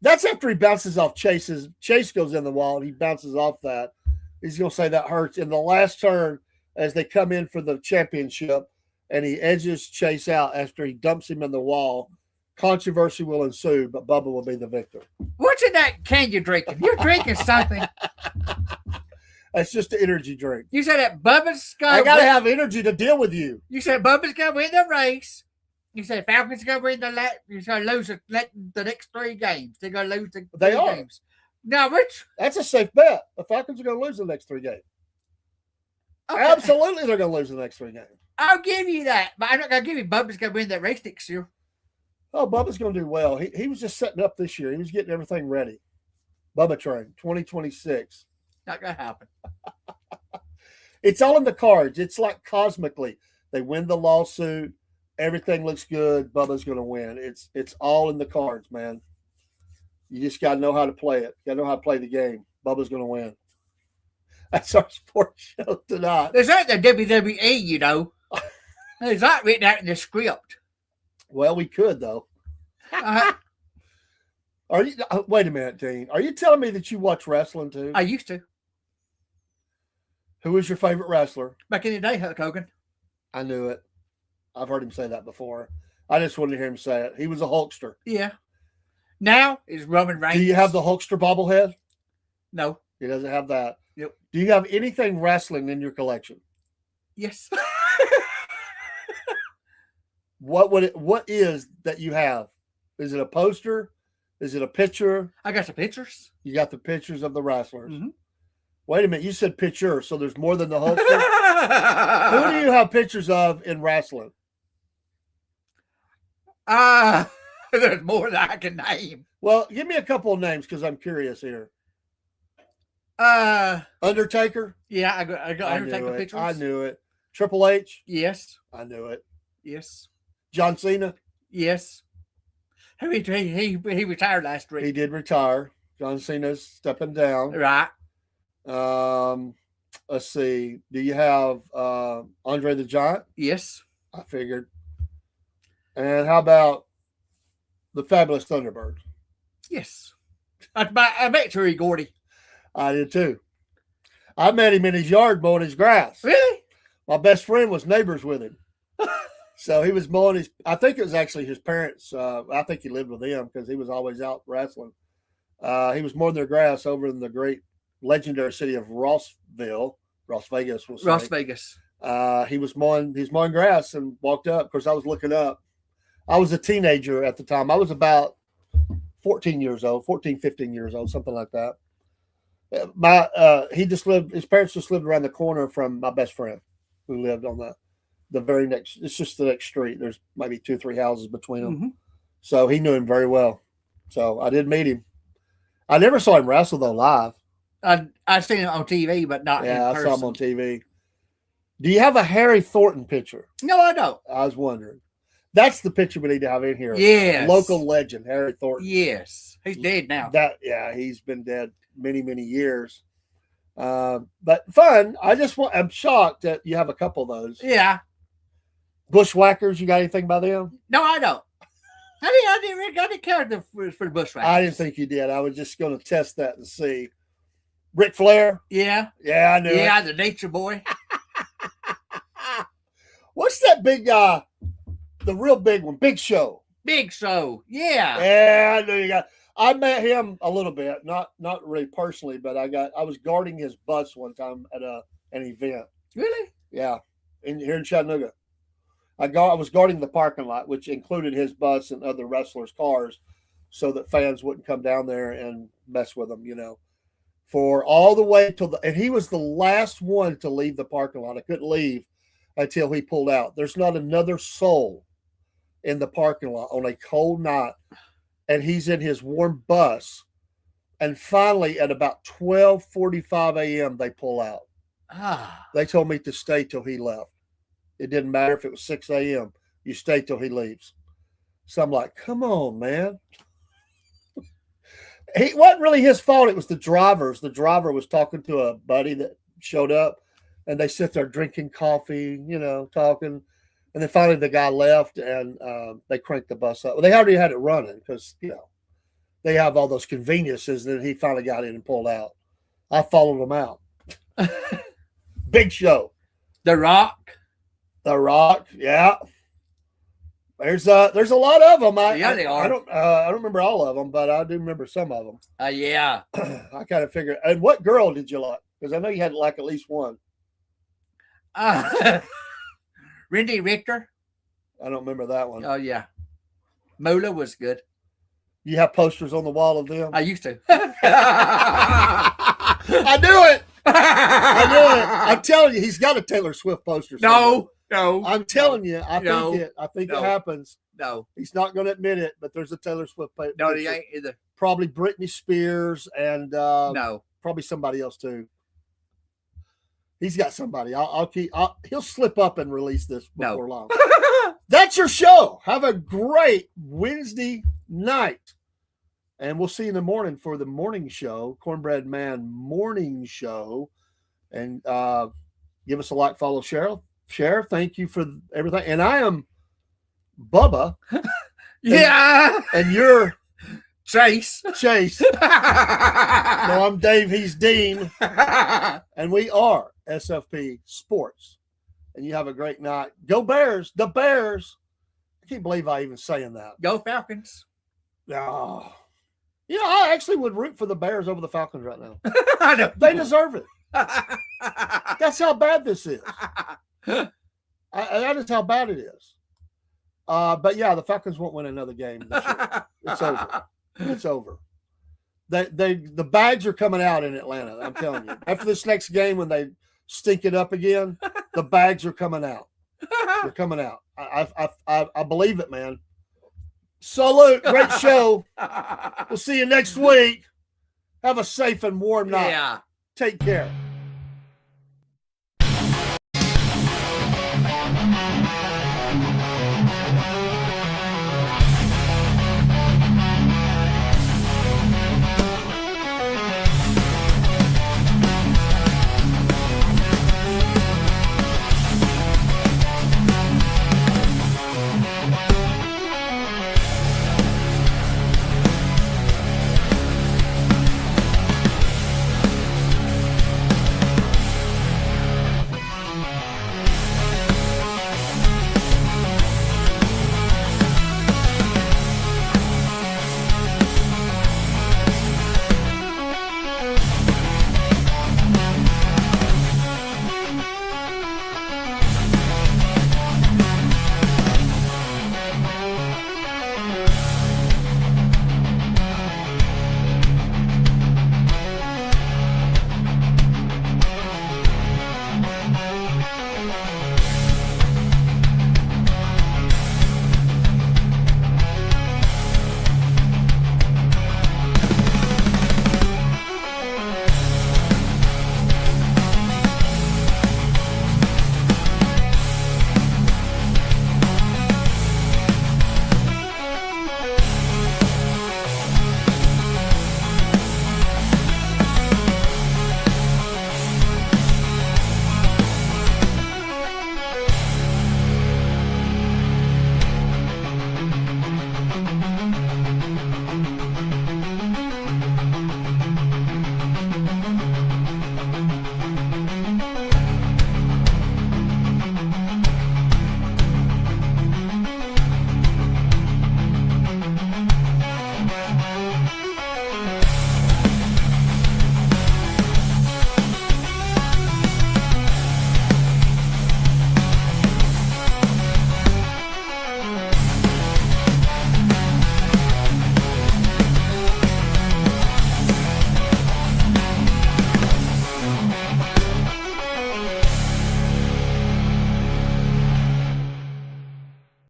That's after he bounces off Chase's. Chase goes in the wall, and he bounces off that. He's going to say that hurts. In the last turn, as they come in for the championship, and he edges Chase out after he dumps him in the wall, controversy will ensue, but Bubba will be the victor. What's in that can you're drinking? You're drinking something. It's just an energy drink. You said that Bubba's going I got to have energy to deal with you. You said Bubba's going to win the race. You said Falcons going to win you're going to lose the next 3 games. They're going to lose the They 3 are. games. Now, Rich. That's a safe bet. The Falcons are going to lose the next 3 games. Okay. Absolutely, they're going to lose the next 3 games. I'll give you that, but I'm not going to give you Bubba's going to win that race next year. Oh, Bubba's going to do well. He was just setting up this year. He was getting everything ready. Bubba Train, 2026. Not going to happen. It's all in the cards. It's like cosmically. They win the lawsuit. Everything looks good. Bubba's going to win. It's all in the cards, man. You just got to know how to play it. You got to know how to play the game. Bubba's going to win. That's our sports show tonight. There's not the WWE, you know. There's not written out in the script. Well, we could, though. Uh, Are you? Wait a minute, Dean. Are you telling me that you watch wrestling too? I used to. Who was your favorite wrestler? Back in the day, Hulk Hogan. I knew it. I've heard him say that before. I just wanted to hear him say it. He was a Hulkster. Yeah. Now is Roman Reigns. Do you have the Hulkster bobblehead? No. He doesn't have that. Yep. Do you have anything wrestling in your collection? Yes. What is that you have? Is it a poster? Is it a picture? I got the pictures. You got the pictures of the wrestlers. Mm-hmm. Wait a minute. You said picture, so there's more than the Hulkster? Who do you have pictures of in wrestling? There's more than I can name. Well, give me a couple of names because I'm curious here. Undertaker? Yeah, I got Undertaker pictures. I knew it. Triple H? Yes. I knew it. Yes. John Cena? Yes. He retired last week. He did retire. John Cena's stepping down. Right. Let's see. Do you have Andre the Giant? Yes. I figured. And how about the Fabulous Thunderbird? Yes. I met Terry Gordy. I did too. I met him in his yard mowing his grass. Really? My best friend was neighbors with him. So he was mowing I think it was actually his parents. I think he lived with them because he was always out wrestling. He was mowing their grass over in the great legendary city of Las Vegas. Las Vegas. He was mowing grass and walked up. Of course, I was looking up. I was a teenager at the time. I was about 15 years old, something like that. His parents just lived around the corner from my best friend who lived on the very next, it's just the next street. There's maybe 2-3 houses between them. Mm-hmm. So he knew him very well. So I did meet him. I never saw him wrestle though live. I've seen him on TV, but not in person. I saw him on TV. Do you have a Harry Thornton picture? No, I don't. I was wondering. That's the picture we need to have in here. Yes. Local legend, Harry Thornton. Yes. He's dead now. He's been dead many, many years. But fun. I'm shocked that you have a couple of those. Yeah. Bushwhackers, you got anything by them? No, I don't. I didn't care for the Bushwhackers. I didn't think you did. I was just going to test that and see. Ric Flair? Yeah. Yeah, I knew it. Yeah, the Nature Boy. What's that big guy the real big one, Big Show. Big Show. Yeah. Yeah, I know you got. I met him a little bit, not really personally, but I was guarding his bus one time at an event. Really? Yeah, here in Chattanooga. I was guarding the parking lot, which included his bus and other wrestlers' cars, so that fans wouldn't come down there and mess with them, for all the way till and he was the last one to leave the parking lot. I couldn't leave until he pulled out. There's not another soul in the parking lot on a cold night, and he's in his warm bus. And finally, at about 12:45 a.m., they pull out. They told me to stay till he left. It didn't matter if it was 6 a.m. You stay till he leaves. So I'm like, come on, man. It wasn't really his fault. It was the driver's. The driver was talking to a buddy that showed up, and they sit there drinking coffee, talking. And then finally the guy left, and they cranked the bus up. Well, they already had it running because, they have all those conveniences. And then he finally got in and pulled out. I followed him out. Big Show. The Rock. The Rock, yeah. There's a lot of them. They are. I don't remember all of them, but I do remember some of them. Yeah. I kind of figured. And what girl did you like? Because I know you had like at least one. Randy Richter. I don't remember that one. Oh yeah. Mola was good. You have posters on the wall of them? I used to. I knew it. I knew it. I'm telling you, he's got a Taylor Swift poster. No. I'm telling you, I think it happens. No. He's not going to admit it, but there's a Taylor Swift poster. No, he ain't either. Probably Britney Spears and no. Probably somebody else too. He's got somebody. He'll slip up and release this before long. That's your show. Have a great Wednesday night. And we'll see you in the morning for the morning show, Cornbread Man Morning Show. And give us a like, follow, share. Thank you for everything. And I am Bubba. Yeah. And you're Chase. No, I'm Dave. He's Dean. And we are SFP Sports. And you have a great night. Go Bears. The Bears. I can't believe I even saying that. Go Falcons. Oh. I actually would root for the Bears over the Falcons right now. I know. They deserve it. That's how bad this is. That is how bad it is. But yeah, the Falcons won't win another game this year. It's over. It's over. The bags are coming out in Atlanta. I'm telling you. After this next game, when they stink it up again, the bags are coming out. They're coming out. I believe it, man. Salute. Great show. We'll see you next week. Have a safe and warm night. Yeah. Take care.